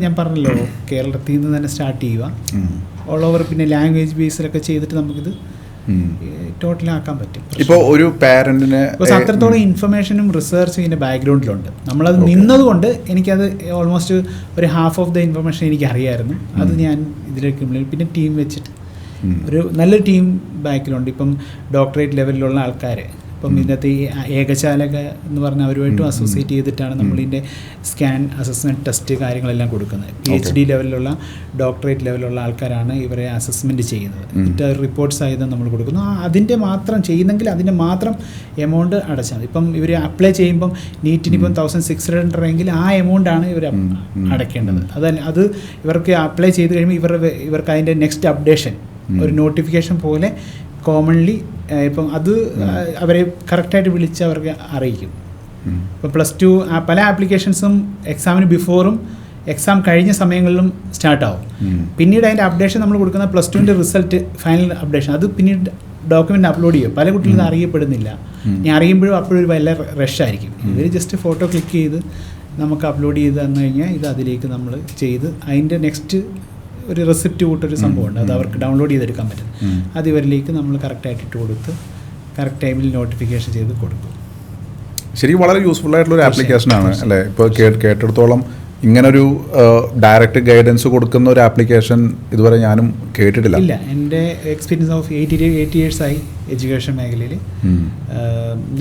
ഞാൻ പറഞ്ഞല്ലോ, കേരളത്തിൽ നിന്ന് തന്നെ സ്റ്റാർട്ട് ചെയ്യുക, ഓൾ ഓവർ. പിന്നെ ലാംഗ്വേജ് ബേസിലൊക്കെ ചെയ്തിട്ട് നമുക്കിത് ടോട്ടലാക്കാൻ പറ്റും. ഇപ്പോൾ ഒരു പാരന്റിന് അത്രത്തോളം ഇൻഫർമേഷനും റിസർച്ചും ഇതിൻ്റെ ബാക്ക്ഗ്രൗണ്ടിലുണ്ട്. നമ്മളത് നിന്നതുകൊണ്ട് എനിക്കത് ഓൾമോസ്റ്റ് ഒരു ഹാഫ് ഓഫ് ദ ഇൻഫർമേഷൻ എനിക്ക് അറിയായിരുന്നു. അത് ഞാൻ ഇതിലേക്ക് പിന്നെ ടീം വെച്ചിട്ട് ഒരു നല്ലൊരു ടീം ബാക്കിലുണ്ട്. ഇപ്പം ഡോക്ടറേറ്റ് ലെവലിലുള്ള ആൾക്കാർ, ഇപ്പം ഇതിനകത്ത് ഈ ഏകശാലക എന്ന് പറഞ്ഞാൽ അവരുമായിട്ടും അസോസിയേറ്റ് ചെയ്തിട്ടാണ് നമ്മളിതിൻ്റെ സ്കാൻ അസസ്മെൻറ്റ് ടെസ്റ്റ് കാര്യങ്ങളെല്ലാം കൊടുക്കുന്നത്. PhD ലെവലിലുള്ള ഡോക്ടറേറ്റ് ലെവലിലുള്ള ആൾക്കാരാണ് ഇവരെ അസസ്മെൻറ്റ് ചെയ്യുന്നത്. എന്നിട്ട് റിപ്പോർട്ട് സഹിതം നമ്മൾ കൊടുക്കുന്നു. അതിൻ്റെ മാത്രം ചെയ്യുന്നെങ്കിൽ അതിൻ്റെ മാത്രം എമൗണ്ട് അടച്ചാൽ മതി. ഇപ്പം ഇവർ അപ്ലൈ ചെയ്യുമ്പം നീറ്റിന് ഇപ്പം 1,600 എങ്കിൽ ആ എമൗണ്ടാണ് ഇവർ അടയ്ക്കേണ്ടത്. അത് ഇവർക്ക് അപ്ലൈ ചെയ്ത് കഴിയുമ്പോൾ ഇവർക്ക് അതിൻ്റെ നെക്സ്റ്റ് അപ്ഡേഷൻ ഒരു നോട്ടിഫിക്കേഷൻ പോലെ കോമൺലി ഇപ്പം അത് അവരെ കറക്റ്റായിട്ട് വിളിച്ച് അവർക്ക് അറിയിക്കും. ഇപ്പം +2 പല ആപ്ലിക്കേഷൻസും എക്സാമിന് ബിഫോറും എക്സാം കഴിഞ്ഞ സമയങ്ങളിലും സ്റ്റാർട്ടാവും. പിന്നീട് അതിൻ്റെ അപ്ഡേഷൻ നമ്മൾ കൊടുക്കുന്ന +2ൻ്റെ റിസൾട്ട് ഫൈനൽ അപ്ഡേഷൻ അത് പിന്നീട് ഡോക്യുമെൻ്റ് അപ്ലോഡ് ചെയ്യും. പല കുട്ടികളും അറിയപ്പെടുന്നില്ല. ഞാൻ അറിയുമ്പോഴും അപ്പോഴും വലിയ റഷായിരിക്കും. ഇവർ ജസ്റ്റ് ഫോട്ടോ ക്ലിക്ക് ചെയ്ത് നമുക്ക് അപ്ലോഡ് ചെയ്ത് തന്നു കഴിഞ്ഞാൽ ഇത് അതിലേക്ക് നമ്മൾ ചെയ്ത് അതിൻ്റെ നെക്സ്റ്റ് ഒരു റെസിപ്റ്റ് കൂട്ടൊരു സംഭവമുണ്ട്. അത് അവർക്ക് ഡൗൺലോഡ് ചെയ്തെടുക്കാൻ പറ്റും. അത് ഇവരിലേക്ക് നമ്മൾ കറക്റ്റായിട്ട് ഇട്ട് കൊടുത്ത് കറക്റ്റ് ടൈമിൽ നോട്ടിഫിക്കേഷൻ ചെയ്ത് കൊടുക്കും. ശരിക്കും വളരെ യൂസ്ഫുൾ ആയിട്ടുള്ള ഒരു ആപ്ലിക്കേഷനാണ് അല്ലേ? ഇപ്പോൾ കേട്ടിടത്തോളം ഇങ്ങനൊരു ഡയറക്റ്റ് ഗൈഡൻസ് കൊടുക്കുന്ന ഒരു ആപ്ലിക്കേഷൻ ഇതുവരെ ഞാനും കേട്ടിട്ടില്ല. ഇല്ല, എൻ്റെ എക്സ്പീരിയൻസ് ഓഫ് 8 ഇയേഴ്സായി എഡ്യൂക്കേഷൻ മേഖലയിൽ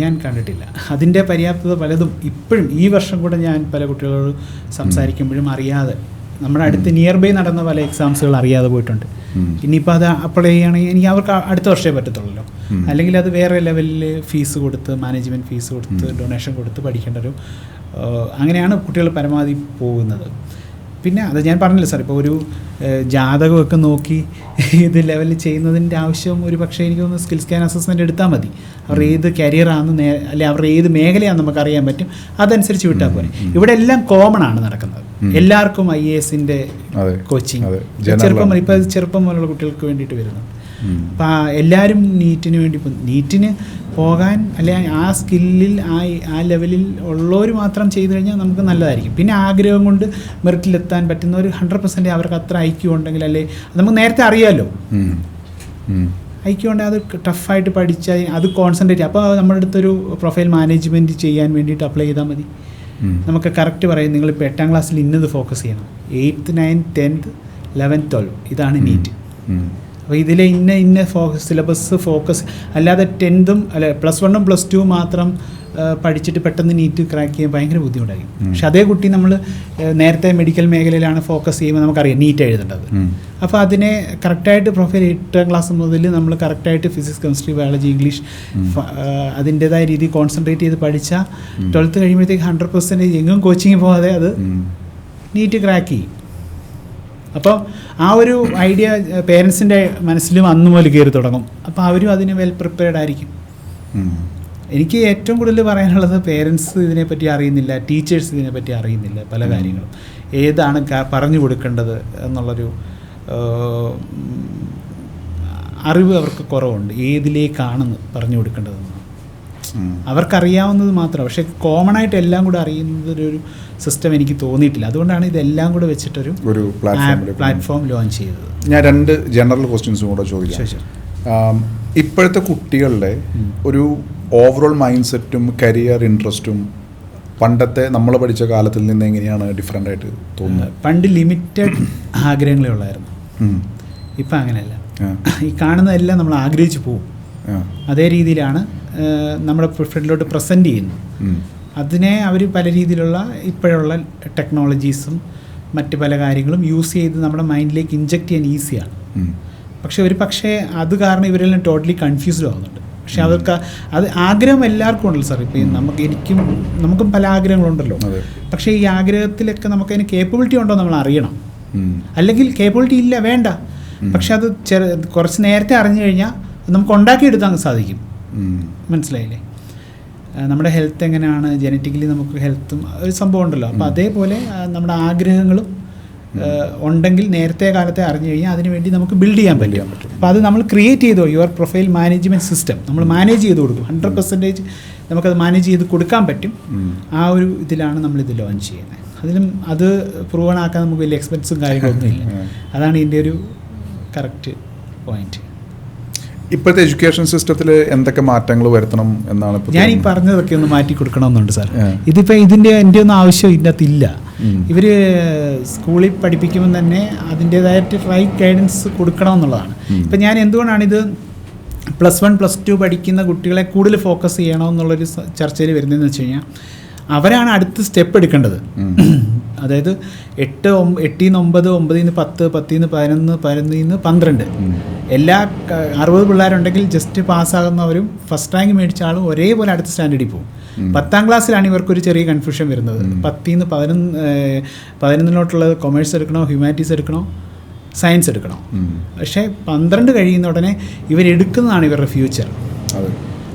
ഞാൻ കണ്ടിട്ടില്ല. അതിൻ്റെ പര്യാപ്തത പലതും ഇപ്പോഴും ഈ വർഷം കൂടെ ഞാൻ പല കുട്ടികളോട് സംസാരിക്കുമ്പോഴും അറിയാതെ നമ്മുടെ അടുത്ത് നിയർ ബൈ നടന്ന പല എക്സാംസുകൾ അറിയാതെ പോയിട്ടുണ്ട്. ഇനിയിപ്പോൾ അത് അപ്ലൈ ചെയ്യുകയാണെങ്കിൽ എനിക്ക് അവർക്ക് അടുത്ത വർഷമേ പറ്റത്തുള്ളൂ. അല്ലെങ്കിൽ അത് വേറെ ലെവലിൽ ഫീസ് കൊടുത്ത് മാനേജ്മെൻറ്റ് ഫീസ് കൊടുത്ത് ഡൊണേഷൻ കൊടുത്ത് പഠിക്കേണ്ട അങ്ങനെയാണ് കുട്ടികൾ പരമാവധി പോകുന്നത്. പിന്നെ അത് ഞാൻ പറഞ്ഞില്ല സാർ, ഇപ്പോൾ ഒരു ജാതകമൊക്കെ നോക്കി ഇത് ലെവലിൽ ചെയ്യുന്നതിൻ്റെ ആവശ്യം ഒരു പക്ഷേ എനിക്ക് തോന്നുന്നു സ്കിൽ സ്കാൻ അസസ്മെൻറ്റ് എടുത്താൽ മതി. അവർ ഏത് കരിയറാണെന്ന് അല്ലെങ്കിൽ അവരുടെ ഏത് മേഖലയാണെന്ന് നമുക്ക് അറിയാൻ പറ്റും. അതനുസരിച്ച് വിട്ടാൽ പോലെ. ഇവിടെ എല്ലാം കോമൺ ആണ് നടക്കുന്നത്. എല്ലാവർക്കും IASൻ്റെ കോച്ചിങ് ചെറുപ്പം മുതലുള്ള കുട്ടികൾക്ക് വേണ്ടിയിട്ട് വരുന്നു. അപ്പം എല്ലാവരും നീറ്റിന് പോകാൻ അല്ലെങ്കിൽ ആ സ്കില്ലിൽ ആ ലെവലിൽ ഉള്ളവർ മാത്രം ചെയ്തു കഴിഞ്ഞാൽ നമുക്ക് നല്ലതായിരിക്കും. പിന്നെ ആഗ്രഹം കൊണ്ട് മെറിറ്റിലെത്താൻ പറ്റുന്ന ഒരു 100% അവർക്ക് അത്ര ഐക്യം ഉണ്ടെങ്കിൽ അല്ലേ നമുക്ക് നേരത്തെ അറിയാമല്ലോ. ഐക്യം ഉണ്ടെങ്കിൽ അത് ടഫായിട്ട് പഠിച്ചാൽ അത് കോൺസെൻട്രേറ്റ്. അപ്പോൾ നമ്മുടെ അടുത്തൊരു പ്രൊഫൈൽ മാനേജ്മെൻറ്റ് ചെയ്യാൻ വേണ്ടിയിട്ട് അപ്ലൈ ചെയ്താൽ മതി. നമുക്ക് കറക്റ്റ് പറയും നിങ്ങളിപ്പോൾ 8ാം ക്ലാസ്സിൽ ഇന്നത് ഫോക്കസ് ചെയ്യണം. 8th 9th 10th 11th 12 ഇതാണ് നീറ്റ്. അപ്പോൾ ഇതിലെ ഇന്ന സിലബസ് ഫോക്കസ് അല്ലാതെ 10th അല്ല +1 +2 മാത്രം പഠിച്ചിട്ട് പെട്ടെന്ന് നീറ്റ് ക്രാക്ക് ചെയ്യാൻ ഭയങ്കര ബുദ്ധിമുട്ടായിരിക്കും. പക്ഷെ അതേ കുട്ടി നമ്മൾ നേരത്തെ മെഡിക്കൽ മേഖലയിലാണ് ഫോക്കസ് ചെയ്യുമ്പോൾ നമുക്കറിയാം നീറ്റ് എഴുതേണ്ടത്. അപ്പോൾ അതിനെ കറക്റ്റായിട്ട് പ്രൊഫൈൽ 8ാം ക്ലാസ് മുതൽ നമ്മൾ കറക്റ്റായിട്ട് ഫിസിക്സ് കെമിസ്ട്രി ബയോളജി ഇംഗ്ലീഷ് അതിൻ്റേതായ രീതിയിൽ കോൺസെൻട്രേറ്റ് ചെയ്ത് പഠിച്ചാൽ 12th കഴിയുമ്പോഴത്തേക്ക് 100% എങ്ങും കോച്ചിങ് പോകാതെ അത് നീറ്റ് ക്രാക്ക് ചെയ്യും. അപ്പോൾ ആ ഒരു ഐഡിയ പേരൻസിൻ്റെ മനസ്സിലും അന്ന് മുതൽ കയറി തുടങ്ങും. അപ്പോൾ അവരും അതിന് വെൽ പ്രിപ്പയർഡ് ആയിരിക്കും. എനിക്ക് ഏറ്റവും കൂടുതൽ പറയാനുള്ളത് പേരൻസ് ഇതിനെപ്പറ്റി അറിയുന്നില്ല, ടീച്ചേഴ്സ് ഇതിനെപ്പറ്റി അറിയുന്നില്ല. പല കാര്യങ്ങളും ഏതാണ് പറഞ്ഞു കൊടുക്കേണ്ടത് എന്നുള്ളൊരു അറിവ് അവർക്ക് കുറവുണ്ട്. ഏതിലേക്കാണെന്ന് പറഞ്ഞു കൊടുക്കേണ്ടതെന്ന് അവർക്കറിയാവുന്നത് മാത്രം. പക്ഷേ കോമൺ ആയിട്ട് എല്ലാം കൂടെ അറിയുന്നതൊരു സിസ്റ്റം എനിക്ക് തോന്നിയിട്ടില്ല. അതുകൊണ്ടാണ് ഇതെല്ലാം കൂടെ വെച്ചിട്ടൊരു പ്ലാറ്റ്ഫോം ലോഞ്ച് ചെയ്തത്. ഞാൻ 2 ജനറൽ ക്വസ്റ്റ്യൻസും കൂടെ ചോദിക്കാം. ഇപ്പോഴത്തെ കുട്ടികളുടെ ഒരു ഓവറോൾ മൈൻഡ് സെറ്റും കരിയർ ഇൻട്രസ്റ്റും പണ്ടത്തെ നമ്മൾ പഠിച്ച കാലത്തിൽ നിന്ന് എങ്ങനെയാണ് ഡിഫറെൻ്റ് ആയിട്ട് തോന്നുന്നത്? പണ്ട് ലിമിറ്റഡ് ആഗ്രഹങ്ങളേ ഉള്ളായിരുന്നു. ഇപ്പം അങ്ങനെയല്ല. ഈ കാണുന്നതെല്ലാം നമ്മൾ ആഗ്രഹിച്ചു പോകും. അതേ രീതിയിലാണ് നമ്മുടെ ഫ്രണ്ടിലോട്ട് പ്രസൻറ്റ് ചെയ്യുന്നത്. അതിനെ അവർ പല രീതിയിലുള്ള ഇപ്പോഴുള്ള ടെക്നോളജീസും മറ്റ് പല കാര്യങ്ങളും യൂസ് ചെയ്ത് നമ്മുടെ മൈൻഡിലേക്ക് ഇൻജെക്റ്റ് ചെയ്യാൻ ഈസിയാണ്. പക്ഷേ അത് കാരണം ഇവരെല്ലാം ടോട്ടലി കൺഫ്യൂസ്ഡ് ആവുന്നുണ്ട്. പക്ഷെ അവർക്ക് അത് ആഗ്രഹം എല്ലാവർക്കും ഉണ്ടല്ലോ സാർ. ഇപ്പം നമുക്കും പല ആഗ്രഹങ്ങളുണ്ടല്ലോ. പക്ഷേ ഈ ആഗ്രഹത്തിലൊക്കെ നമുക്കതിന് കേപ്പബിലിറ്റി ഉണ്ടോ നമ്മൾ അറിയണം. അല്ലെങ്കിൽ കേപ്പബിലിറ്റി ഇല്ല, വേണ്ട. പക്ഷെ അത് കുറച്ച് നേരത്തെ അറിഞ്ഞു കഴിഞ്ഞാൽ നമുക്ക് ഉണ്ടാക്കിയെടുക്കാൻ സാധിക്കും. മനസ്സിലായില്ലേ? നമ്മുടെ ഹെൽത്ത് എങ്ങനെയാണ്, ജനറ്റിക്കലി നമുക്ക് ഹെൽത്തും ഒരു സംഭവം ഉണ്ടല്ലോ. അപ്പോൾ അതേപോലെ നമ്മുടെ ആഗ്രഹങ്ങളും ഉണ്ടെങ്കിൽ നേരത്തെ കാലത്തെ അറിഞ്ഞു കഴിഞ്ഞാൽ അതിനുവേണ്ടി നമുക്ക് ബിൽഡ് ചെയ്യാൻ പറ്റും. അപ്പോൾ അത് നമ്മൾ ക്രിയേറ്റ് ചെയ്തോ യുവർ പ്രൊഫൈൽ മാനേജ്മെൻറ്റ് സിസ്റ്റം നമ്മൾ മാനേജ് ചെയ്ത് കൊടുക്കും. 100% നമുക്കത് മാനേജ് ചെയ്ത് കൊടുക്കാൻ പറ്റും. ആ ഒരു ഇതിലാണ് നമ്മളിത് ലോഞ്ച് ചെയ്യുന്നത്. അതിലും അത് പ്രൂവൺ ആക്കാൻ നമുക്ക് വലിയ എക്സ്പെൻസും കാര്യങ്ങളൊന്നും ഇല്ല. അതാണ് ഇതിൻ്റെ ഒരു കറക്റ്റ് പോയിന്റ്. ഇപ്പോഴത്തെ എഡ്യൂക്കേഷൻ സിസ്റ്റത്തിൽ എന്തൊക്കെ മാറ്റങ്ങൾ വരുത്തണം എന്നാണ് ഞാൻ ഈ പറഞ്ഞതൊക്കെ ഒന്ന് മാറ്റി കൊടുക്കണമെന്നുണ്ട് സാർ. ഇതിപ്പോൾ എൻ്റെ ഒന്നും ആവശ്യം ഇതിനകത്തില്ല. ഇവർ സ്കൂളിൽ പഠിപ്പിക്കുമ്പോൾ തന്നെ അതിൻ്റേതായിട്ട് റൈറ്റ് ഗൈഡൻസ് കൊടുക്കണം എന്നുള്ളതാണ്. ഇപ്പം ഞാൻ എന്തുകൊണ്ടാണിത് +1 +2 പഠിക്കുന്ന കുട്ടികളെ കൂടുതൽ ഫോക്കസ് ചെയ്യണമെന്നുള്ളൊരു ചർച്ചയിൽ വരുന്നതെന്ന് വെച്ച് കഴിഞ്ഞാൽ അവരാണ് അടുത്ത സ്റ്റെപ്പ് എടുക്കേണ്ടത്. അതായത് 8, 8 -9, 9 -10, 10 -11, 11 -12 എല്ലാ 60 പിള്ളേരുണ്ടെങ്കിൽ ജസ്റ്റ് പാസ്സാകുന്നവരും ഫസ്റ്റ് റാങ്ക് മേടിച്ച ആളും ഒരേപോലെ അടുത്ത സ്റ്റാൻഡേർഡിൽ പോകും. 10ാം ക്ലാസ്സിലാണ് ഇവർക്കൊരു ചെറിയ കൺഫ്യൂഷൻ വരുന്നത്. 10 -11 കൊമേഴ്സ് എടുക്കണോ, ഹ്യൂമാനിറ്റീസ് എടുക്കണോ, സയൻസ് എടുക്കണോ. പക്ഷേ 12 കഴിയുന്ന ഉടനെ ഇവരെടുക്കുന്നതാണ് ഇവരുടെ ഫ്യൂച്ചർ.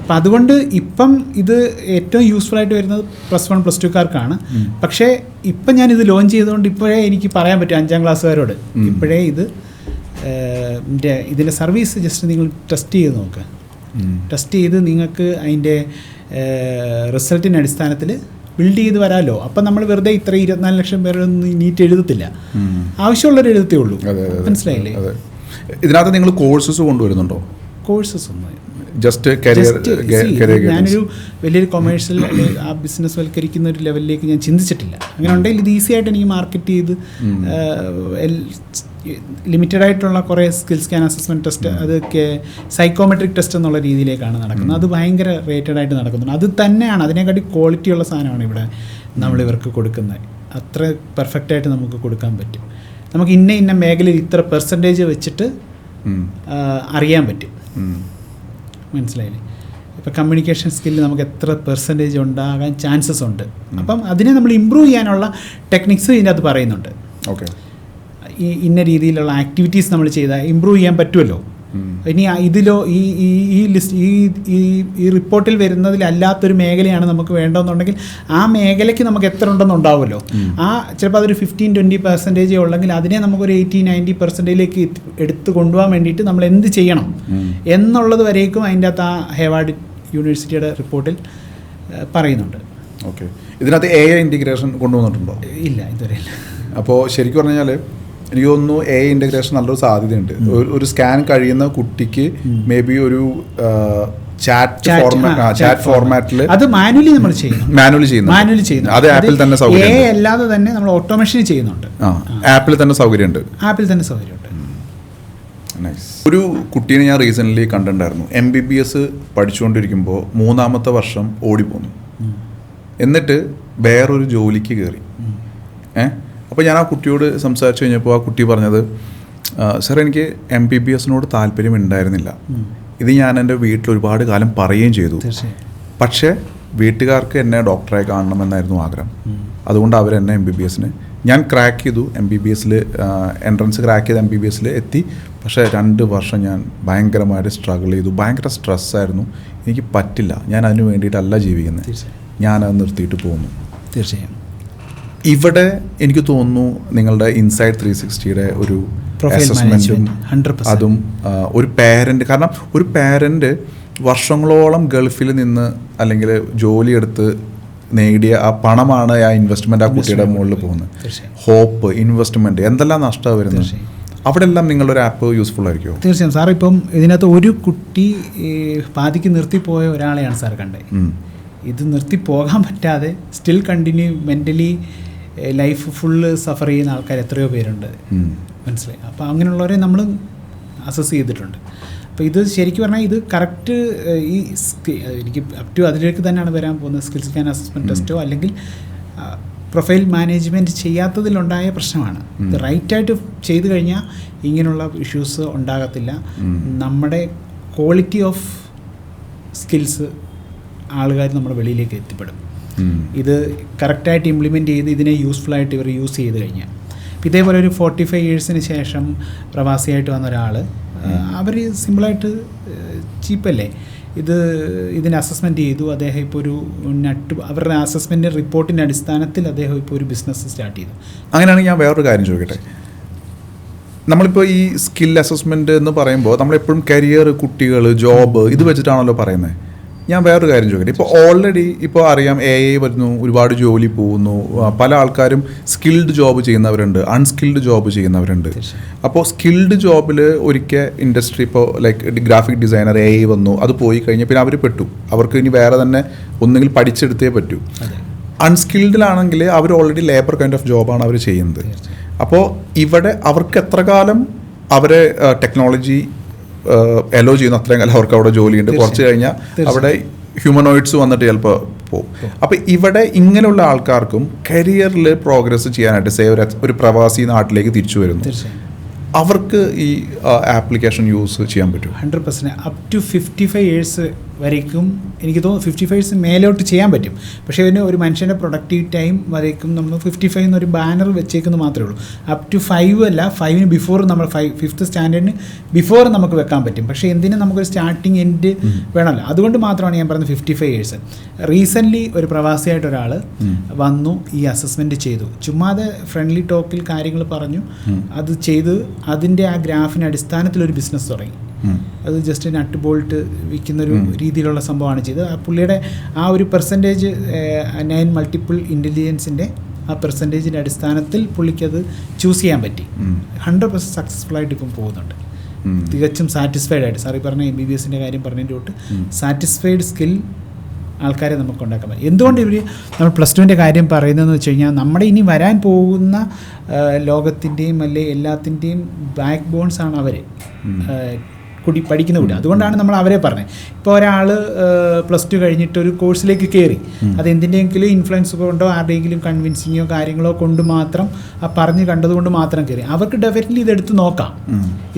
അപ്പം അതുകൊണ്ട് ഇപ്പം ഇത് ഏറ്റവും യൂസ്ഫുൾ ആയിട്ട് വരുന്നത് +1 +2കാർക്കാണ്. പക്ഷേ ഇപ്പം ഞാനിത് ലോഞ്ച് ചെയ്തുകൊണ്ട് ഇപ്പോഴേ എനിക്ക് പറയാൻ പറ്റും 5ാം ക്ലാസ്സുകാരോട്, ഇപ്പോഴേ ഇതിൻ്റെ സർവീസ് ജസ്റ്റ് നിങ്ങൾ ടെസ്റ്റ് ചെയ്ത് നോക്കുക. ടെസ്റ്റ് ചെയ്ത് നിങ്ങൾക്ക് അതിൻ്റെ റിസൾട്ടിൻ്റെ അടിസ്ഥാനത്തിൽ ബിൽഡ് ചെയ്ത് വരാമല്ലോ. അപ്പം നമ്മൾ വെറുതെ ഇത്ര 24 ലക്ഷം പേരൊന്നും നീറ്റ് എഴുതത്തില്ല, ആവശ്യമുള്ളവർ എഴുതത്തേ ഉള്ളൂ. മനസ്സിലായില്ലേ? ഇതിനകത്ത് നിങ്ങൾ കോഴ്സസ് കൊണ്ടുവരുന്നുണ്ടോ? കോഴ്സസ് ഒന്നും ജസ്റ്റ് ഞാനൊരു വലിയൊരു കൊമേഴ്ഷ്യൽ ആ ബിസിനസ് വൽക്കരിക്കുന്ന ഒരു ലെവലിലേക്ക് ഞാൻ ചിന്തിച്ചിട്ടില്ല. അങ്ങനെ ഉണ്ടെങ്കിൽ ഇത് ഈസി ആയിട്ട് എനിക്ക് മാർക്കറ്റ് ചെയ്ത് ലിമിറ്റഡ് ആയിട്ടുള്ള കുറേ സ്കിൽ സ്കാൻ അസസ്മെൻറ്റ് ടെസ്റ്റ്, അതൊക്കെ സൈക്കോമെട്രിക് ടെസ്റ്റ് എന്നുള്ള രീതിയിലേക്കാണ് നടക്കുന്നത്. അത് ഭയങ്കര റേറ്റഡ് ആയിട്ട് നടക്കുന്നുണ്ട്. അത് തന്നെയാണ്, അതിനെക്കാട്ടി ക്വാളിറ്റിയുള്ള സാധനമാണ് ഇവിടെ നമ്മളിവർക്ക് കൊടുക്കുന്നത്. അത്ര പെർഫെക്റ്റായിട്ട് നമുക്ക് കൊടുക്കാൻ പറ്റും. നമുക്ക് ഇന്ന മേഖലയിൽ ഇത്ര % വെച്ചിട്ട് അറിയാൻ പറ്റും. മനസ്സിലായില്ലേ? ഇപ്പോൾ കമ്മ്യൂണിക്കേഷൻ സ്കില്ല് നമുക്ക് എത്ര % ഉണ്ടാകാൻ ചാൻസസ് ഉണ്ട്. അപ്പം അതിനെ നമ്മൾ ഇമ്പ്രൂവ് ചെയ്യാനുള്ള ടെക്നിക്സ് ഇതിനകത്ത് പറയുന്നുണ്ട്. ഓക്കെ, ഇന്ന രീതിയിലുള്ള ആക്ടിവിറ്റീസ് നമ്മൾ ചെയ്താൽ ഇമ്പ്രൂവ് ചെയ്യാൻ പറ്റുമല്ലോ. ഇനി ഇതിലോ ഈ ലിസ്റ്റ് ഈ റിപ്പോർട്ടിൽ വരുന്നതിലല്ലാത്തൊരു മേഖലയാണ് നമുക്ക് വേണ്ടതെന്നുണ്ടെങ്കിൽ ആ മേഖലയ്ക്ക് നമുക്ക് എത്ര ഉണ്ടെന്നുണ്ടാവുമല്ലോ. ആ ചിലപ്പോൾ അതൊരു 15-20% ഉള്ളെങ്കിൽ അതിനെ നമുക്കൊരു 80-90%ലേക്ക് എടുത്ത് കൊണ്ടുപോകാൻ വേണ്ടിയിട്ട് നമ്മൾ എന്ത് ചെയ്യണം എന്നുള്ളത് വരേക്കും അതിൻ്റെ അകത്ത് ആ ഹേവാർഡ് യൂണിവേഴ്സിറ്റിയുടെ റിപ്പോർട്ടിൽ പറയുന്നുണ്ട്. ഓക്കെ, ഇതിനകത്ത് AI ഇൻറ്റിഗ്രേഷൻ കൊണ്ടുവന്നിട്ടുണ്ടോ? ഇല്ല, ഇതുവരെ ഇല്ല. അപ്പോൾ ശരിക്കും പറഞ്ഞു കഴിഞ്ഞാൽ എനിക്ക് തോന്നുന്നു AI ഇൻ്റഗ്രേഷൻ നല്ലൊരു സാധ്യതയുണ്ട്. ഒരു സ്കാൻ കഴിയുന്ന കുട്ടിക്ക് മേ ബി ഒരു ചാറ്റ് ഫോർമാറ്റിൽ അത് മാനുവലി ചെയ്യുന്നു. അത് ആപ്പിൽ തന്നെ സൗകര്യം, അല്ലാതെ തന്നെ നമ്മൾ ഓട്ടോമേഷൻ ചെയ്യുന്നുണ്ട്. ആപ്പിൽ തന്നെ സൗകര്യമുണ്ട്. ഒരു കുട്ടീനെ ഞാൻ റീസെൻ്റ്ലി കണ്ടിട്ടുണ്ടായിരുന്നു. MBBS പഠിച്ചുകൊണ്ടിരിക്കുമ്പോൾ 3ാമത്തെ വർഷം ഓടിപ്പോന്നു. എന്നിട്ട് വേറൊരു ജോലിക്ക് കയറി. അപ്പോൾ ഞാൻ ആ കുട്ടിയോട് സംസാരിച്ച് കഴിഞ്ഞപ്പോൾ ആ കുട്ടി പറഞ്ഞത്, സാർ എനിക്ക് MBBSനോട് താല്പര്യം ഉണ്ടായിരുന്നില്ല. ഇത് ഞാൻ എൻ്റെ വീട്ടിൽ ഒരുപാട് കാലം പറയുകയും ചെയ്തു. പക്ഷേ വീട്ടുകാർക്ക് എന്നെ ഡോക്ടറെ കാണണമെന്നായിരുന്നു ആഗ്രഹം. അതുകൊണ്ട് അവരെന്നെ MBBSന് ഞാൻ ക്രാക്ക് ചെയ്തു. MBBSൽ എൻട്രൻസ് ക്രാക്ക് ചെയ്ത് MBBSൽ എത്തി. പക്ഷേ 2 വർഷം ഞാൻ ഭയങ്കരമായിട്ട് സ്ട്രഗിൾ ചെയ്തു. ഭയങ്കര സ്ട്രെസ്സായിരുന്നു. എനിക്ക് പറ്റില്ല, ഞാൻ അതിന് വേണ്ടിയിട്ടല്ല ജീവിക്കുന്നത്, ഞാനത് നിർത്തിയിട്ട് പോകുന്നു. തീർച്ചയായും ഇവിടെ എനിക്ക് തോന്നുന്നു നിങ്ങളുടെ ഇൻസൈഡ് 360യുടെ ഒരു അസസ്മെൻറ്റും അതും ഒരു പാരൻ്റ്, കാരണം ഒരു പാരൻ്റ് വർഷങ്ങളോളം ഗൾഫിൽ നിന്ന് അല്ലെങ്കിൽ ജോലിയെടുത്ത് നേടിയ ആ പണമാണ് ആ ഇൻവെസ്റ്റ്മെൻറ്റ് ആ കുട്ടിയുടെ മുകളിൽ പോകുന്നത്. ഹോപ്പ്, ഇൻവെസ്റ്റ്മെൻറ്റ്, എന്തെല്ലാം നഷ്ടമാണ് വരുന്നത്. അവിടെ എല്ലാം നിങ്ങളൊരു ആപ്പ് യൂസ്ഫുൾ ആയിരിക്കുമോ? തീർച്ചയായും സാർ. ഇപ്പം ഇതിനകത്ത് ഒരു കുട്ടി പാതിക്ക് നിർത്തിപ്പോയ ഒരാളെയാണ് സാർ കണ്ടത്. ഇത് നിർത്തി പോകാൻ പറ്റാതെ still continue mentally life full suffer ചെയ്യുന്ന ആൾക്കാർ എത്രയോ പേരുണ്ട്. മനസ്സിലായി? അപ്പോൾ അങ്ങനെയുള്ളവരെ നമ്മൾ അസസ് ചെയ്തിട്ടുണ്ട്. അപ്പോൾ ഇത് ശരിക്കും പറഞ്ഞാൽ ഇത് കറക്റ്റ് ഈ എനിക്ക് അപ് ടു അതിലേക്ക് തന്നെയാണ് വരാൻ പോകുന്നത്. സ്കിൽ സ്കാൻ അസസ്മെൻറ്റ് ടെസ്റ്റോ അല്ലെങ്കിൽ പ്രൊഫൈൽ മാനേജ്മെൻറ്റ് ചെയ്യാത്തതിലുണ്ടായ പ്രശ്നമാണ്. ഇത് റൈറ്റായിട്ട് ചെയ്തു കഴിഞ്ഞാൽ ഇങ്ങനെയുള്ള ഇഷ്യൂസ് ഉണ്ടാകത്തില്ല. നമ്മുടെ ക്വാളിറ്റി ഓഫ് സ്കിൽസ് ആളുകാർ നമ്മുടെ വെളിയിലേക്ക് എത്തിപ്പെടും. ഇത് കറക്റ്റായിട്ട് ഇംപ്ലിമെൻറ്റ് ചെയ്ത് ഇതിനെ യൂസ്ഫുള്ളായിട്ട് ഇവർ യൂസ് ചെയ്ത് കഴിഞ്ഞാൽ. ഇതേപോലെ ഒരു 45 ഇയേഴ്സിന് ശേഷം പ്രവാസിയായിട്ട് വന്ന ഒരാൾ, അവർ സിമ്പിളായിട്ട് ചീപ്പല്ലേ ഇതിനെ അസസ്മെൻറ്റ് ചെയ്തു. അദ്ദേഹം ഇപ്പോൾ ഒരു അവരുടെ അസസ്മെൻറ്റ് റിപ്പോർട്ടിൻ്റെ അടിസ്ഥാനത്തിൽ അദ്ദേഹം ഇപ്പോൾ ഒരു ബിസിനസ് സ്റ്റാർട്ട് ചെയ്തു. അങ്ങനെയാണെങ്കിൽ ഞാൻ വേറൊരു കാര്യം ചോദിക്കട്ടെ. നമ്മളിപ്പോൾ ഈ സ്കിൽ അസസ്മെൻറ്റ് എന്ന് പറയുമ്പോൾ നമ്മളെപ്പോഴും കരിയർ, കുട്ടികൾ, ജോബ് ഇത് വെച്ചിട്ടാണല്ലോ പറയുന്നത്. ഞാൻ വേറൊരു കാര്യം ചോദിക്കട്ടെ. ഇപ്പോൾ ഓൾറെഡി ഇപ്പോൾ അറിയാം AI വരുന്നു, ഒരുപാട് ജോലി പോകുന്നു, പല ആൾക്കാരും സ്കിൽഡ് ജോബ് ചെയ്യുന്നവരുണ്ട്, അൺസ്കിൽഡ് ജോബ് ചെയ്യുന്നവരുണ്ട്. അപ്പോൾ സ്കിൽഡ് ജോബിൽ ഒരിക്കൽ ഇൻഡസ്ട്രി ഇപ്പോൾ ലൈക്ക് ഗ്രാഫിക് ഡിസൈനർ AI വന്നു, അത് പോയി കഴിഞ്ഞാൽ പിന്നെ അവർ പെട്ടു. അവർക്ക് ഇനി വേറെ തന്നെ ഒന്നുകിൽ പഠിച്ചെടുത്തേ പറ്റൂ. അൺസ്കിൽഡിലാണെങ്കിൽ അവർ ഓൾറെഡി ലേബർ കൈൻഡ് ഓഫ് ജോബാണ് അവർ ചെയ്യുന്നത്. അപ്പോൾ ഇവിടെ അവർക്ക് എത്ര കാലം അവരെ ടെക്നോളജി അലോ ചെയ്യുന്ന അത്രയും കാലം അവർക്ക് അവിടെ ജോലിയുണ്ട്. കുറച്ച് കഴിഞ്ഞാൽ അവിടെ ഹ്യൂമനോയിഡ്സ് വന്നിട്ട് ചിലപ്പോൾ പോകും. അപ്പോൾ ഇവിടെ ഇങ്ങനെയുള്ള ആൾക്കാർക്കും കരിയറിൽ പ്രോഗ്രസ് ചെയ്യാനായിട്ട് ഒരു പ്രവാസി നാട്ടിലേക്ക് തിരിച്ചു വരുന്നു, അവർക്ക് ഈ ആപ്ലിക്കേഷൻ യൂസ് ചെയ്യാൻ പറ്റും? 100%. അപ് ടു 55 ഇയേഴ്സ് വരേക്കും എനിക്ക് തോന്നുന്നു 55 ഇയേഴ്സ് മേലോട്ട് ചെയ്യാൻ പറ്റും. പക്ഷേ അതിന് ഒരു മനുഷ്യൻ്റെ പ്രൊഡക്റ്റീവ് ടൈം വരേക്കും നമ്മൾ 55 എന്നൊരു ബാനർ വെച്ചേക്കുന്നത് മാത്രമേ ഉള്ളൂ. അപ് ടു 5 അല്ല, 5ന് ബിഫോർ നമ്മൾ 5th സ്റ്റാൻഡേർഡിന് ബിഫോർ നമുക്ക് വെക്കാൻ പറ്റും. പക്ഷേ എന്തിനും നമുക്കൊരു സ്റ്റാർട്ടിങ് എൻഡ് വേണമല്ലോ. അതുകൊണ്ട് മാത്രമാണ് ഞാൻ പറഞ്ഞത് 55 ഇയേഴ്സ്. റീസെൻ്റ്ലി ഒരു പ്രവാസിയായിട്ട് ഒരാൾ വന്നു, ഈ അസസ്മെൻറ്റ് ചെയ്തു. ചുമ്മാതെ ഫ്രണ്ട്ലി ടോക്കിൽ കാര്യങ്ങൾ പറഞ്ഞു, അത് ചെയ്ത് അതിൻ്റെ ആ ഗ്രാഫിൻ്റെ അടിസ്ഥാനത്തിലൊരു ബിസിനസ് തുടങ്ങി. അത് ജസ്റ്റ് നട്ട് ബോൾട്ട് വിൽക്കുന്നൊരു രീതിയിലുള്ള സംഭവമാണ് ചെയ്തത്. ആ പുള്ളിയുടെ ആ ഒരു പെർസെൻറ്റേജ് 9 മൾട്ടിപ്പിൾ ഇൻ്റലിജൻസിൻ്റെ ആ പെർസെൻറ്റേജിൻ്റെ അടിസ്ഥാനത്തിൽ പുള്ളിക്കത് ചൂസ് ചെയ്യാൻ പറ്റി. 100% സക്സസ്ഫുള്ളായിട്ട് ഇപ്പം പോകുന്നുണ്ട്. തികച്ചും സാറ്റിസ്ഫൈഡ് ആയിട്ട്. സാറി പറഞ്ഞ MBBSൻ്റെ കാര്യം പറഞ്ഞതിൻ്റെ തൊട്ട് സാറ്റിസ്ഫൈഡ് സ്കിൽ ആൾക്കാരെ നമുക്ക് ഉണ്ടാക്കാൻ പറ്റും. എന്തുകൊണ്ട് നമ്മൾ +2ൻ്റെ കാര്യം പറയുന്നതെന്ന് വെച്ച് കഴിഞ്ഞാൽ നമ്മുടെ ഇനി വരാൻ പോകുന്ന ലോകത്തിൻ്റെയും അല്ലെ എല്ലാത്തിൻ്റെയും ബാക്ക് ബോൺസാണ് അവർ പഠിക്കുന്ന കൂടി. അതുകൊണ്ടാണ് നമ്മൾ അവരെ പറഞ്ഞത്. ഇപ്പോൾ ഒരാൾ +2 കഴിഞ്ഞിട്ട് ഒരു കോഴ്സിലേക്ക് കയറി, അത് എന്തിൻ്റെയെങ്കിലും ഇൻഫ്ലുവൻസ് കൊണ്ടോ ആരുടെയെങ്കിലും കൺവിൻസിങ്ങോ കാര്യങ്ങളോ കൊണ്ട് മാത്രം ആ പറഞ്ഞ് കണ്ടതുകൊണ്ട് മാത്രം കയറി, അവർക്ക് ഡെഫിനറ്റ്ലി ഇതെടുത്ത് നോക്കാം,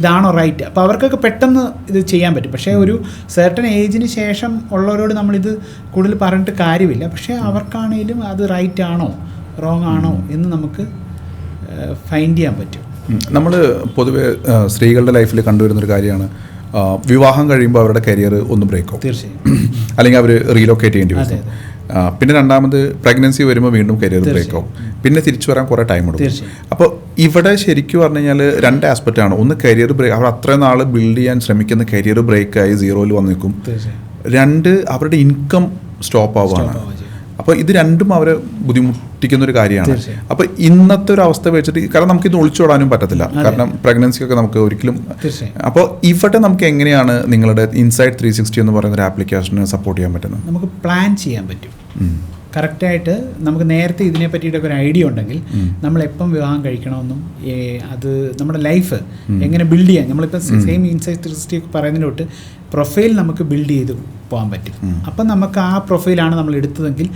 ഇതാണോ റൈറ്റ്. അപ്പോൾ അവർക്കൊക്കെ പെട്ടെന്ന് ഇത് ചെയ്യാൻ പറ്റും. പക്ഷേ ഒരു സെർട്ടൺ ഏജിന് ശേഷം ഉള്ളവരോട് നമ്മളിത് കൂടുതൽ പറഞ്ഞിട്ട് കാര്യമില്ല. പക്ഷേ അവർക്കാണെങ്കിലും അത് റൈറ്റ് ആണോ റോങ് ആണോ എന്ന് നമുക്ക് ഫൈൻഡ് ചെയ്യാൻ പറ്റും. നമ്മൾ പൊതുവെ സ്ത്രീകളുടെ ലൈഫിൽ കണ്ടുവരുന്നൊരു കാര്യമാണ്, വിവാഹം കഴിയുമ്പോൾ അവരുടെ കരിയർ ഒന്ന് ബ്രേക്ക് ആവും, തീർച്ചയായും, അല്ലെങ്കിൽ അവർ റീലൊക്കേറ്റ് ചെയ്യേണ്ടി വരും. പിന്നെ രണ്ടാമത് പ്രഗ്നൻസി വരുമ്പോൾ വീണ്ടും കരിയർ ബ്രേക്ക് ആവും, പിന്നെ തിരിച്ചു വരാൻ കുറേ ടൈം എടുക്കും. അപ്പോൾ ഇവിടെ ശരിക്കും പറഞ്ഞു കഴിഞ്ഞാൽ 2 ആസ്പെക്റ്റാണ്. ഒന്ന് കരിയർ ബ്രേക്ക്, അവർ അത്രയും നാൾ ബിൽഡ് ചെയ്യാൻ ശ്രമിക്കുന്ന കരിയർ ബ്രേക്കായി 0-ൽ വന്ന് നിൽക്കും. 2 അവരുടെ ഇൻകം സ്റ്റോപ്പ് ആവുകയാണ്. അപ്പോൾ ഇത് രണ്ടും അവരെ ബുദ്ധിമുട്ടിക്കുന്നൊരു കാര്യമാണ്. അപ്പോൾ ഇന്നത്തെ ഒരു അവസ്ഥ വെച്ചിട്ട്, കാരണം നമുക്കിത് ഒളിച്ചോടാനും പറ്റത്തില്ല, കാരണം പ്രഗ്നൻസി ഒക്കെ നമുക്ക് ഒരിക്കലും. അപ്പോൾ ഇവിടെ നമുക്ക് എങ്ങനെയാണ് നിങ്ങളുടെ ഇൻസൈറ്റ് 360 എന്ന് പറയുന്ന ഒരു ആപ്ലിക്കേഷന് സപ്പോർട്ട് ചെയ്യാൻ പറ്റുന്നത്? നമുക്ക് പ്ലാൻ ചെയ്യാൻ പറ്റും. കറക്റ്റായിട്ട് നമുക്ക് നേരത്തെ ഇതിനെ പറ്റിയിട്ടൊക്കെ ഒരു ഐഡിയ ഉണ്ടെങ്കിൽ നമ്മളെപ്പം വിവാഹം കഴിക്കണമെന്നും അത് നമ്മുടെ ലൈഫ് എങ്ങനെ ബിൽഡ് ചെയ്യാൻ, നമ്മളിപ്പോൾ സെയിം ഇൻസൈറ്റ് 360 പറയുന്നതിന് തൊട്ട് പ്രൊഫൈൽ നമുക്ക് ബിൽഡ് ചെയ്ത് പോകാൻ പറ്റും. അപ്പം നമുക്ക് ആ പ്രൊഫൈലാണ് നമ്മൾ എടുത്തതെങ്കിൽ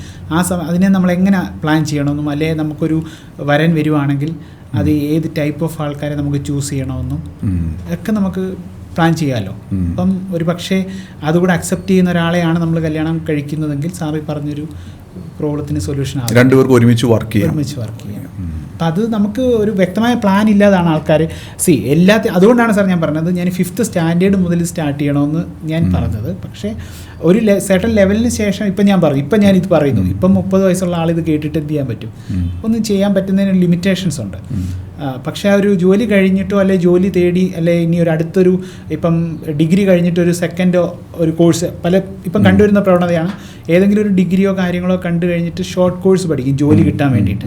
അതിനെ നമ്മൾ എങ്ങനെ പ്ലാൻ ചെയ്യണമെന്നും, അല്ലെങ്കിൽ നമുക്കൊരു വരൻ വരുവാണെങ്കിൽ അത് ഏത് ടൈപ്പ് ഓഫ് ആൾക്കാരെ നമുക്ക് ചൂസ് ചെയ്യണമെന്നും ഒക്കെ നമുക്ക് പ്ലാൻ ചെയ്യാമല്ലോ. അപ്പം ഒരു പക്ഷേ അതുകൂടെ അക്സെപ്റ്റ് ചെയ്യുന്ന ഒരാളെയാണ് നമ്മൾ കല്യാണം കഴിക്കുന്നതെങ്കിൽ സാറി പറഞ്ഞൊരു പ്രോബ്ലത്തിന് സൊല്യൂഷൻ ആകും. രണ്ടുപേർക്ക് ഒരുമിച്ച് വർക്ക് ചെയ്യാം. അപ്പം അത് നമുക്ക് ഒരു വ്യക്തമായ പ്ലാൻ ഇല്ലാതാണ് ആൾക്കാർ അതുകൊണ്ടാണ് സാർ ഞാൻ പറഞ്ഞത്, ഞാൻ 5th സ്റ്റാൻഡേർഡ് മുതൽ സ്റ്റാർട്ട് ചെയ്യണമെന്ന് ഞാൻ പറഞ്ഞത്. പക്ഷേ ഒരു സെർട്ടൺ ലെവലിന് ശേഷം ഇപ്പം ഞാൻ പറഞ്ഞു, ഇപ്പം ഞാനിത് പറയുന്നു, ഇപ്പം 30 വയസ്സുള്ള ആളിത് കേട്ടിട്ട് എന്ത് ചെയ്യാൻ പറ്റും? ഒന്നും ചെയ്യാൻ പറ്റുന്നതിന് ലിമിറ്റേഷൻസ് ഉണ്ട്. പക്ഷേ ആ ഒരു ജോലി കഴിഞ്ഞിട്ടോ അല്ലെ ജോലി തേടി അല്ലെ ഇനി ഒരു അടുത്തൊരു ഇപ്പം ഡിഗ്രി കഴിഞ്ഞിട്ട് ഒരു സെക്കൻഡോ ഒരു കോഴ്സ് ഇപ്പം കണ്ടുവരുന്ന പ്രവണതയാണ്, ഏതെങ്കിലും ഒരു ഡിഗ്രിയോ കാര്യങ്ങളോ കണ്ടു കഴിഞ്ഞിട്ട് ഷോർട്ട് കോഴ്സ് പഠിക്കും ജോലി കിട്ടാൻ വേണ്ടിയിട്ട്.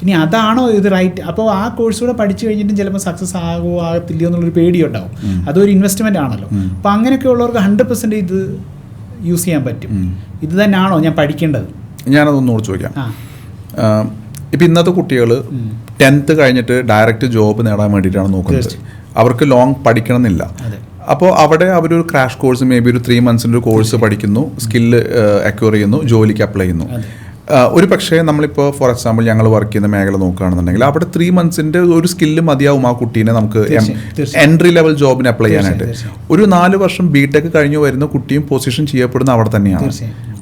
ഇനി അതാണോ ഇത് റൈറ്റ്? അപ്പോൾ ആ കോഴ്സ് കൂടെ പഠിച്ചു കഴിഞ്ഞിട്ടും ചിലപ്പോൾ സക്സസ് ആകുമോ ആകത്തില്ലയോ എന്നുള്ളൊരു പേടിയുണ്ടാവും. അതൊരു ഇൻവെസ്റ്റ്മെൻ്റ് ആണല്ലോ. അപ്പോൾ അങ്ങനെയൊക്കെ ഉള്ളവർക്ക് 100% ഇത് യൂസ് ചെയ്യാൻ പറ്റും. ഇത് തന്നെയാണോ ഞാൻ പഠിക്കേണ്ടത്? ഞാനതൊന്നുകൂടി ചോദിക്കാം. ഇപ്പം ഇന്നത്തെ കുട്ടികൾ 10th കഴിഞ്ഞിട്ട് ഡയറക്റ്റ് ജോബ് നേടാൻ വേണ്ടിയിട്ടാണ് നോക്കുന്നത്. അവർക്ക് ലോങ് പഠിക്കണം എന്നില്ല. അപ്പോൾ അവിടെ അവരൊരു ക്രാഷ് കോഴ്സ് മേ ബി ഒരു 3 months ഒരു കോഴ്സ് പഠിക്കുന്നു, സ്കില്ല് അക്വയർ ചെയ്യുന്നു, ജോലിക്ക് അപ്ലൈ ചെയ്യുന്നു. ഒരു പക്ഷേ നമ്മളിപ്പോൾ ഫോർ എക്സാമ്പിൾ ഞങ്ങൾ വർക്ക് ചെയ്യുന്ന മേഖല നോക്കുകയാണെന്നുണ്ടെങ്കിൽ അവിടെ 3 months ഒരു സ്കില്ല് മതിയാവും ആ കുട്ടീനെ നമുക്ക് എൻട്രി ലെവൽ ജോബിന് അപ്ലൈ ചെയ്യാനായിട്ട്. ഒരു 4 വർഷം ബിടെക് കഴിഞ്ഞ് വരുന്ന കുട്ടിയും പൊസിഷൻ ചെയ്യപ്പെടുന്ന അവിടെ തന്നെയാണ്.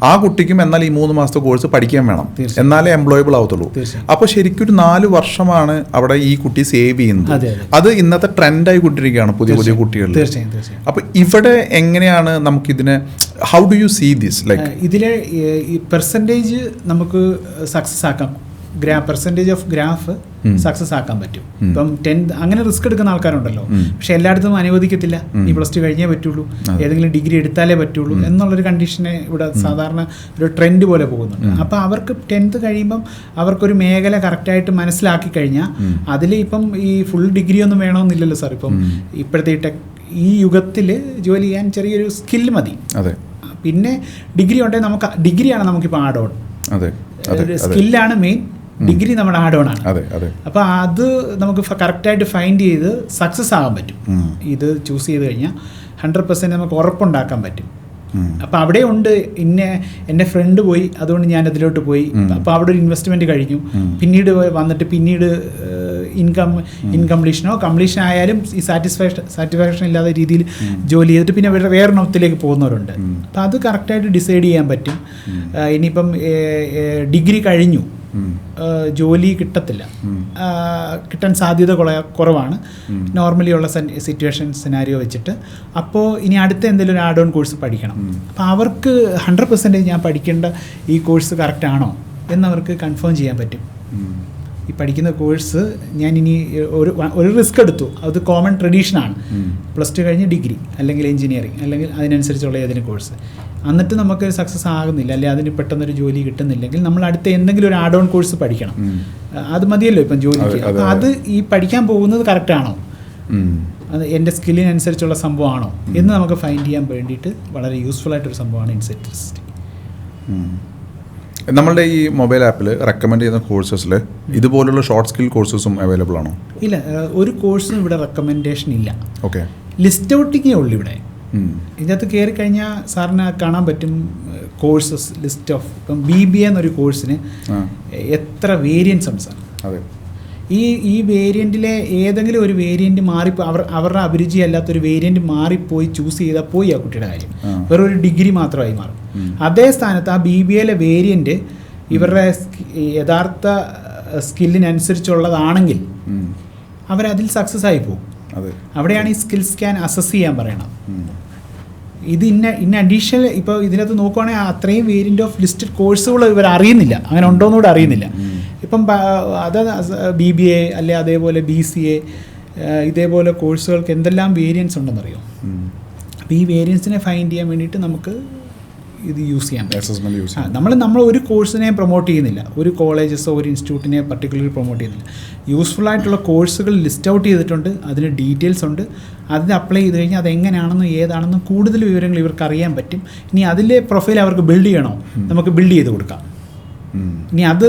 ആ കുട്ടിക്കും എന്നാൽ ഈ 3 മാസത്തെ കോഴ്സ് പഠിക്കാൻ വേണം, എന്നാലേ എംപ്ലോയബിൾ ആവത്തുള്ളൂ. അപ്പോൾ ശരിക്കും ഒരു 4 വർഷമാണ് അവിടെ ഈ കുട്ടി സേവ് ചെയ്യുന്നത്. അത് ഇന്നത്തെ ട്രെൻഡായി കൊണ്ടിരിക്കുകയാണ് പുതിയ പുതിയ കുട്ടികളിൽ. അപ്പോൾ ഇവിടെ എങ്ങനെയാണ് നമുക്കിതിനെ, how do you see this? Like ഇതിലെ പെർസെൻറ്റേജ് നമുക്ക് സക്സസ് ആക്കാം, പെർസെൻറ്റേജ് ഓഫ് ഗ്രാഫ് സക്സസ് ആക്കാൻ പറ്റും. ഇപ്പം 10th അങ്ങനെ റിസ്ക് എടുക്കുന്ന ആൾക്കാരുണ്ടല്ലോ, പക്ഷെ എല്ലായിടത്തും അനുവദിക്കത്തില്ല. ഈ +2 കഴിഞ്ഞേ പറ്റുള്ളൂ, ഏതെങ്കിലും ഡിഗ്രി എടുത്താലേ പറ്റുള്ളൂ എന്നുള്ളൊരു കണ്ടീഷനെ ഇവിടെ സാധാരണ ഒരു ട്രെൻഡ് പോലെ പോകുന്നുണ്ട്. അപ്പോൾ അവർക്ക് 10th കഴിയുമ്പം അവർക്കൊരു മേഖല കറക്റ്റായിട്ട് മനസ്സിലാക്കി കഴിഞ്ഞാൽ അതിൽ ഇപ്പം ഈ ഫുൾ ഡിഗ്രി ഒന്നും വേണമെന്നില്ലല്ലോ സാർ. ഇപ്പം ഇപ്പോഴത്തെ ഈ യുഗത്തിൽ ജോലി ചെയ്യാൻ ചെറിയൊരു സ്കില്ല് മതി. പിന്നെ ഡിഗ്രി ഉണ്ടെങ്കിൽ നമുക്ക് ഡിഗ്രിയാണ് നമുക്കിപ്പോൾ ആഡ് ഓൺ, സ്കില്ലാണ് മെയിൻ, ഡിഗ്രി നമ്മുടെ ആഡ് ഓൺ ആണ്. അപ്പോൾ അത് നമുക്ക് കറക്റ്റായിട്ട് ഫൈൻഡ് ചെയ്ത് സക്സസ് ആകാൻ പറ്റും. ഇത് ചൂസ് ചെയ്ത് കഴിഞ്ഞാൽ 100% നമുക്ക് ഉറപ്പുണ്ടാക്കാൻ പറ്റും. അപ്പോൾ അവിടെ ഉണ്ട് എൻ്റെ ഫ്രണ്ട് പോയി, അതുകൊണ്ട് ഞാൻ അതിലോട്ട് പോയി. അപ്പോൾ അവിടെ ഒരു ഇൻവെസ്റ്റ്മെൻറ്റ് കഴിഞ്ഞു, പിന്നീട് വന്നിട്ട് പിന്നീട് കംപ്ലീഷൻ ആയാലും ഈ സാറ്റിസ്ഫാക്ഷൻ ഇല്ലാത്ത രീതിയിൽ ജോലി ചെയ്തിട്ട് പിന്നെ വേറൊരെണ്ണത്തിലേക്ക് പോകുന്നവരുണ്ട്. അപ്പോൾ അത് കറക്റ്റായിട്ട് ഡിസൈഡ് ചെയ്യാൻ പറ്റും. ഇനിയിപ്പം ഡിഗ്രി കഴിഞ്ഞു, ജോലി കിട്ടത്തില്ല, കിട്ടാൻ സാധ്യത കുറവാണ് നോർമലി ഉള്ള സിറ്റുവേഷൻ സിനാരിയോ വെച്ചിട്ട്. അപ്പോൾ ഇനി അടുത്ത എന്തെങ്കിലും ഒരു ആഡ് ഓൺ കോഴ്സ് പഠിക്കണം. അപ്പോൾ അവർക്ക് 100% ഞാൻ പഠിക്കേണ്ട ഈ കോഴ്സ് കറക്റ്റാണോ എന്നവർക്ക് കൺഫേം ചെയ്യാൻ പറ്റും. ഈ പഠിക്കുന്ന കോഴ്സ് ഞാൻ ഇനി ഒരു റിസ്ക് എടുത്തു, അത് കോമൺ ട്രഡീഷനാണ്, +2 കഴിഞ്ഞ് ഡിഗ്രി അല്ലെങ്കിൽ എഞ്ചിനീയറിംഗ് അല്ലെങ്കിൽ അതിനനുസരിച്ചുള്ള ഏതെങ്കിലും കോഴ്സ്. എന്നിട്ട് നമുക്ക് സക്സസ് ആകുന്നില്ല, അല്ലെങ്കിൽ അതിന് പെട്ടെന്നൊരു ജോലി കിട്ടുന്നില്ലെങ്കിൽ നമ്മൾ അടുത്ത എന്തെങ്കിലും ഒരു ആഡ് ഓൺ കോഴ്സ് പഠിക്കണം. അത് മതിയല്ലോ ഇപ്പം ജോലിക്ക്. അപ്പോൾ അത് ഈ പഠിക്കാൻ പോകുന്നത് കറക്റ്റാണോ, അത് എൻ്റെ സ്കില്ലിനനുസരിച്ചുള്ള സംഭവമാണോ എന്ന് നമുക്ക് ഫൈൻഡ് ചെയ്യാൻ വേണ്ടിയിട്ട് വളരെ യൂസ്ഫുൾ ആയിട്ടൊരു സംഭവമാണ് ഇൻസൈറ്റ് 360. നമ്മളുടെ ഈ മൊബൈൽ ആപ്പിൽ റെക്കമെൻഡ് ചെയ്യുന്ന കോഴ്സസിൽ ഇതുപോലുള്ള ഷോർട്ട് സ്കിൽ കോഴ്സസും അവൈലബിൾ ആണോ? ഇല്ല, ഒരു കോഴ്സും ഇവിടെ റെക്കമെൻഡേഷൻ ഇല്ല. ഓക്കെ, ലിസ്റ്റ് ഔട്ടിങ്ങേ ഉള്ളൂ ഇവിടെ. ഇതിനകത്ത് കയറി കഴിഞ്ഞാൽ സാറിന് കാണാൻ പറ്റും കോഴ്സസ് ലിസ്റ്റ് ഓഫ്. ഇപ്പം BBA എന്നൊരു കോഴ്സിന് എത്ര വേരിയൻസ് ഉണ്ട് സാർ. ഈ വേരിയൻറ്റിലെ ഏതെങ്കിലും ഒരു വേരിയൻറ്റ് മാറിപ്പോൾ അവരുടെ അഭിരുചി അല്ലാത്തൊരു വേരിയൻറ്റ് മാറിപ്പോയി ചൂസ് ചെയ്താൽ പോയി ആ കുട്ടിയുടെ കാര്യം, വേറൊരു ഡിഗ്രി മാത്രമായി മാറും. അതേ സ്ഥാനത്ത് ആ BBAയിലെ വേരിയൻറ്റ് ഇവരുടെ യഥാർത്ഥ സ്കില്ലിനനുസരിച്ചുള്ളതാണെങ്കിൽ അവരതിൽ സക്സസ് ആയി പോകും. അവിടെയാണ് ഈ സ്കിൽ സ്കാൻ അസസ് ചെയ്യാൻ പറയണം. ഇത് ഇന്ന അഡീഷണൽ ഇപ്പോൾ ഇതിനകത്ത് നോക്കുവാണെങ്കിൽ അത്രയും വേരിയൻ്റ് ഓഫ് ലിസ്റ്റഡ് കോഴ്സുകൾ ഇവർ അറിയുന്നില്ല, അങ്ങനെ ഉണ്ടോയെന്നുകൂടെ അറിയുന്നില്ല. ഇപ്പം അത് BBA അല്ലെ അതേപോലെ BCA ഇതേപോലെ കോഴ്സുകൾക്ക് എന്തെല്ലാം വേരിയൻസ് ഉണ്ടെന്നറിയോ. അപ്പോൾ ഈ വേരിയൻസിനെ ഫൈൻഡ് ചെയ്യാൻ വേണ്ടിയിട്ട് നമുക്ക് ഇത് യൂസ് ചെയ്യാൻ പറ്റും. നമ്മൾ ഒരു കോഴ്സിനെ പ്രൊമോട്ട് ചെയ്യുന്നില്ല, ഒരു കോളേജസോ ഒരു ഇൻസ്റ്റിറ്റ്യൂട്ടിനെ പർട്ടിക്കുലർലി പ്രൊമോട്ട് ചെയ്യുന്നില്ല. യൂസ്ഫുൾ ആയിട്ടുള്ള കോഴ്സുകൾ ലിസ്റ്റ് ഔട്ട് ചെയ്തിട്ടുണ്ട്, അതിന് ഡീറ്റെയിൽസ് ഉണ്ട്. അതിന് അപ്ലൈ ചെയ്ത് കഴിഞ്ഞാൽ അതെങ്ങനെയാണെന്നും ഏതാണെന്നും കൂടുതൽ വിവരങ്ങൾ ഇവർക്ക് അറിയാൻ പറ്റും. ഇനി അതിലെ പ്രൊഫൈൽ അവർക്ക് ബിൽഡ് ചെയ്യണോ, നമുക്ക് ബിൽഡ് ചെയ്ത് കൊടുക്കാം. ഇനി അത്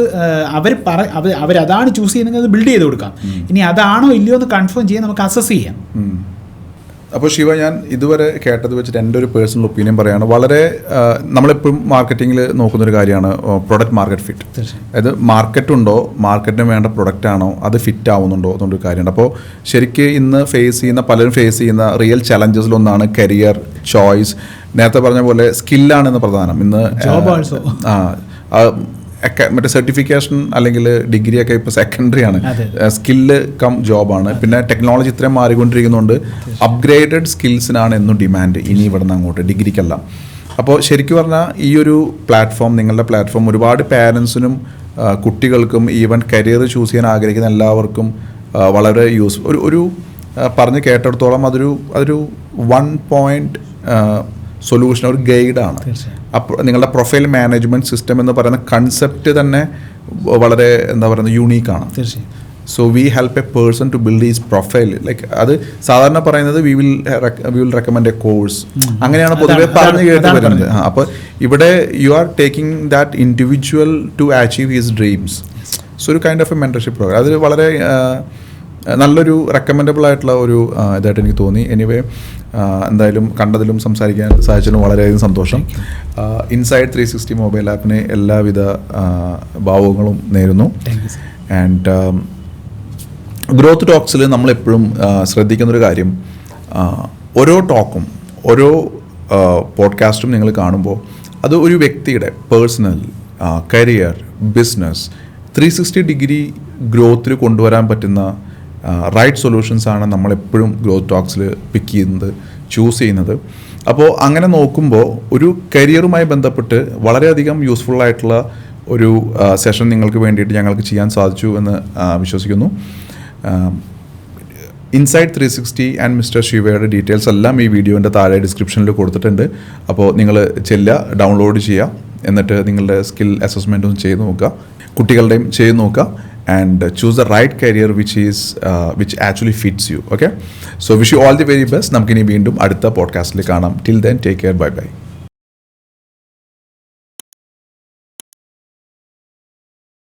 അവരതാണ് ചൂസ് ചെയ്യുന്നത്, അത് ബിൽഡ് ചെയ്ത് കൊടുക്കാം. ഇനി അതാണോ ഇല്ലയോ എന്ന് കൺഫേം ചെയ്യാൻ നമുക്ക് അസസ് ചെയ്യാം. അപ്പോൾ ശിവ, ഞാൻ ഇതുവരെ കേട്ടത് വെച്ചിട്ട് എൻ്റെ ഒരു പേഴ്സണൽ ഒപ്പീനിയൻ പറയുകയാണ്. വളരെ നമ്മളെപ്പോഴും മാർക്കറ്റിങ്ങിൽ നോക്കുന്നൊരു കാര്യമാണ് പ്രൊഡക്റ്റ് മാർക്കറ്റ് ഫിറ്റ്. അതായത് മാർക്കറ്റുണ്ടോ, മാർക്കറ്റിന് വേണ്ട പ്രൊഡക്റ്റ് ആണോ, അത് ഫിറ്റ് ആവുന്നുണ്ടോ എന്നൊരു കാര്യമുണ്ട്. അപ്പോൾ ശരിക്കും ഇന്ന് പലരും ഫേസ് ചെയ്യുന്ന റിയൽ ചലഞ്ചസിലൊന്നാണ് കരിയർ ചോയ്സ്. നേരത്തെ പറഞ്ഞ പോലെ സ്കില്ലാണെന്ന് പ്രധാനം. ഇന്ന് മറ്റേ സർട്ടിഫിക്കേഷൻ അല്ലെങ്കിൽ ഡിഗ്രി ഒക്കെ ഇപ്പോൾ സെക്കൻഡറി ആണ്, സ്കില്ല് കം ജോബാണ്. പിന്നെ ടെക്നോളജി ഇത്രയും മാറിക്കൊണ്ടിരിക്കുന്നതുകൊണ്ട് അപ്ഗ്രേഡഡ് സ്കിൽസിനാണ് എന്നും ഡിമാൻഡ് ഇനി ഇവിടെ നിന്ന് അങ്ങോട്ട്, ഡിഗ്രിക്കല്ല. അപ്പോൾ ശരിക്കും പറഞ്ഞാൽ ഈ ഒരു പ്ലാറ്റ്ഫോം, നിങ്ങളുടെ പ്ലാറ്റ്ഫോം ഒരുപാട് പാരൻസിനും കുട്ടികൾക്കും ഈവൻ കരിയർ ചൂസ് ചെയ്യാൻ ആഗ്രഹിക്കുന്ന എല്ലാവർക്കും വളരെ ഒരു പറഞ്ഞ് കേട്ടിടത്തോളം അതൊരു 1 point സൊല്യൂഷൻ, ഒരു ഗൈഡാണ്. അപ്പോൾ നിങ്ങളുടെ പ്രൊഫൈൽ മാനേജ്മെൻറ്റ് സിസ്റ്റം എന്ന് പറയുന്ന കൺസെപ്റ്റ് തന്നെ വളരെ യൂണീക്കാണ്. So we help a person to build his profile. Like അത് സാധാരണ പറയുന്നത് we will recommend a course, അങ്ങനെയാണ് പൊതുവെ പറഞ്ഞു കേട്ട് വരുന്നത്. അപ്പോൾ ഇവിടെ you are taking that individual to achieve his dreams. So ഒരു kind of a mentorship program. അത് വളരെ നല്ലൊരു റെക്കമെൻഡബിൾ ആയിട്ടുള്ള ഒരു ഇതായിട്ട് എനിക്ക് തോന്നി. എനിവേ എന്തായാലും കണ്ടതിലും സംസാരിക്കാൻ സാധിച്ചതിലും വളരെയധികം സന്തോഷം. ഇൻസൈഡ് 360 മൊബൈൽ ആപ്പിന് എല്ലാവിധ ഭാവുകങ്ങളും നേരുന്നു. ആൻഡ് ഗ്രോത്ത് ടോക്സിൽ നമ്മളെപ്പോഴും ശ്രദ്ധിക്കുന്നൊരു കാര്യം, ഓരോ ടോക്കും ഓരോ പോഡ്കാസ്റ്റും നിങ്ങൾ കാണുമ്പോൾ അത് ഒരു വ്യക്തിയുടെ പേഴ്സണൽ, കരിയർ, ബിസിനസ് 360 ഡിഗ്രി ഗ്രോത്തിൽ കൊണ്ടുവരാൻ പറ്റുന്ന റൈറ്റ് സൊല്യൂഷൻസ് ആണ് നമ്മളെപ്പോഴും ഗ്രോത്ത് ടോക്സിൽ പിക്ക് ചെയ്യുന്നത്, ചൂസ് ചെയ്യുന്നത്. അപ്പോൾ അങ്ങനെ നോക്കുമ്പോൾ ഒരു കരിയറുമായി ബന്ധപ്പെട്ട് വളരെയധികം യൂസ്ഫുൾ ആയിട്ടുള്ള ഒരു സെഷൻ നിങ്ങൾക്ക് വേണ്ടിയിട്ട് ഞങ്ങൾക്ക് ചെയ്യാൻ സാധിച്ചു എന്ന് വിശ്വസിക്കുന്നു. ഇൻസൈഡ് 360 ആൻഡ് മിസ്റ്റർ ശിവയുടെ ഡീറ്റെയിൽസ് എല്ലാം ഈ വീഡിയോൻ്റെ താഴെ ഡിസ്ക്രിപ്ഷനിൽ കൊടുത്തിട്ടുണ്ട്. അപ്പോൾ നിങ്ങൾ ചെല്ലുക, ഡൗൺലോഡ് ചെയ്യുക, എന്നിട്ട് നിങ്ങളുടെ സ്കിൽ അസസ്മെൻറ്റും ചെയ്ത് നോക്കുക, കുട്ടികളുടെയും ചെയ്ത് നോക്കുക. And choose the right career which actually fits you. Okay, so wish you all the very best. നമുക്കിനി വീണ്ടും അടുത്ത പോഡ്കാസ്റ്റിൽ കാണാം. Till then take care, bye by.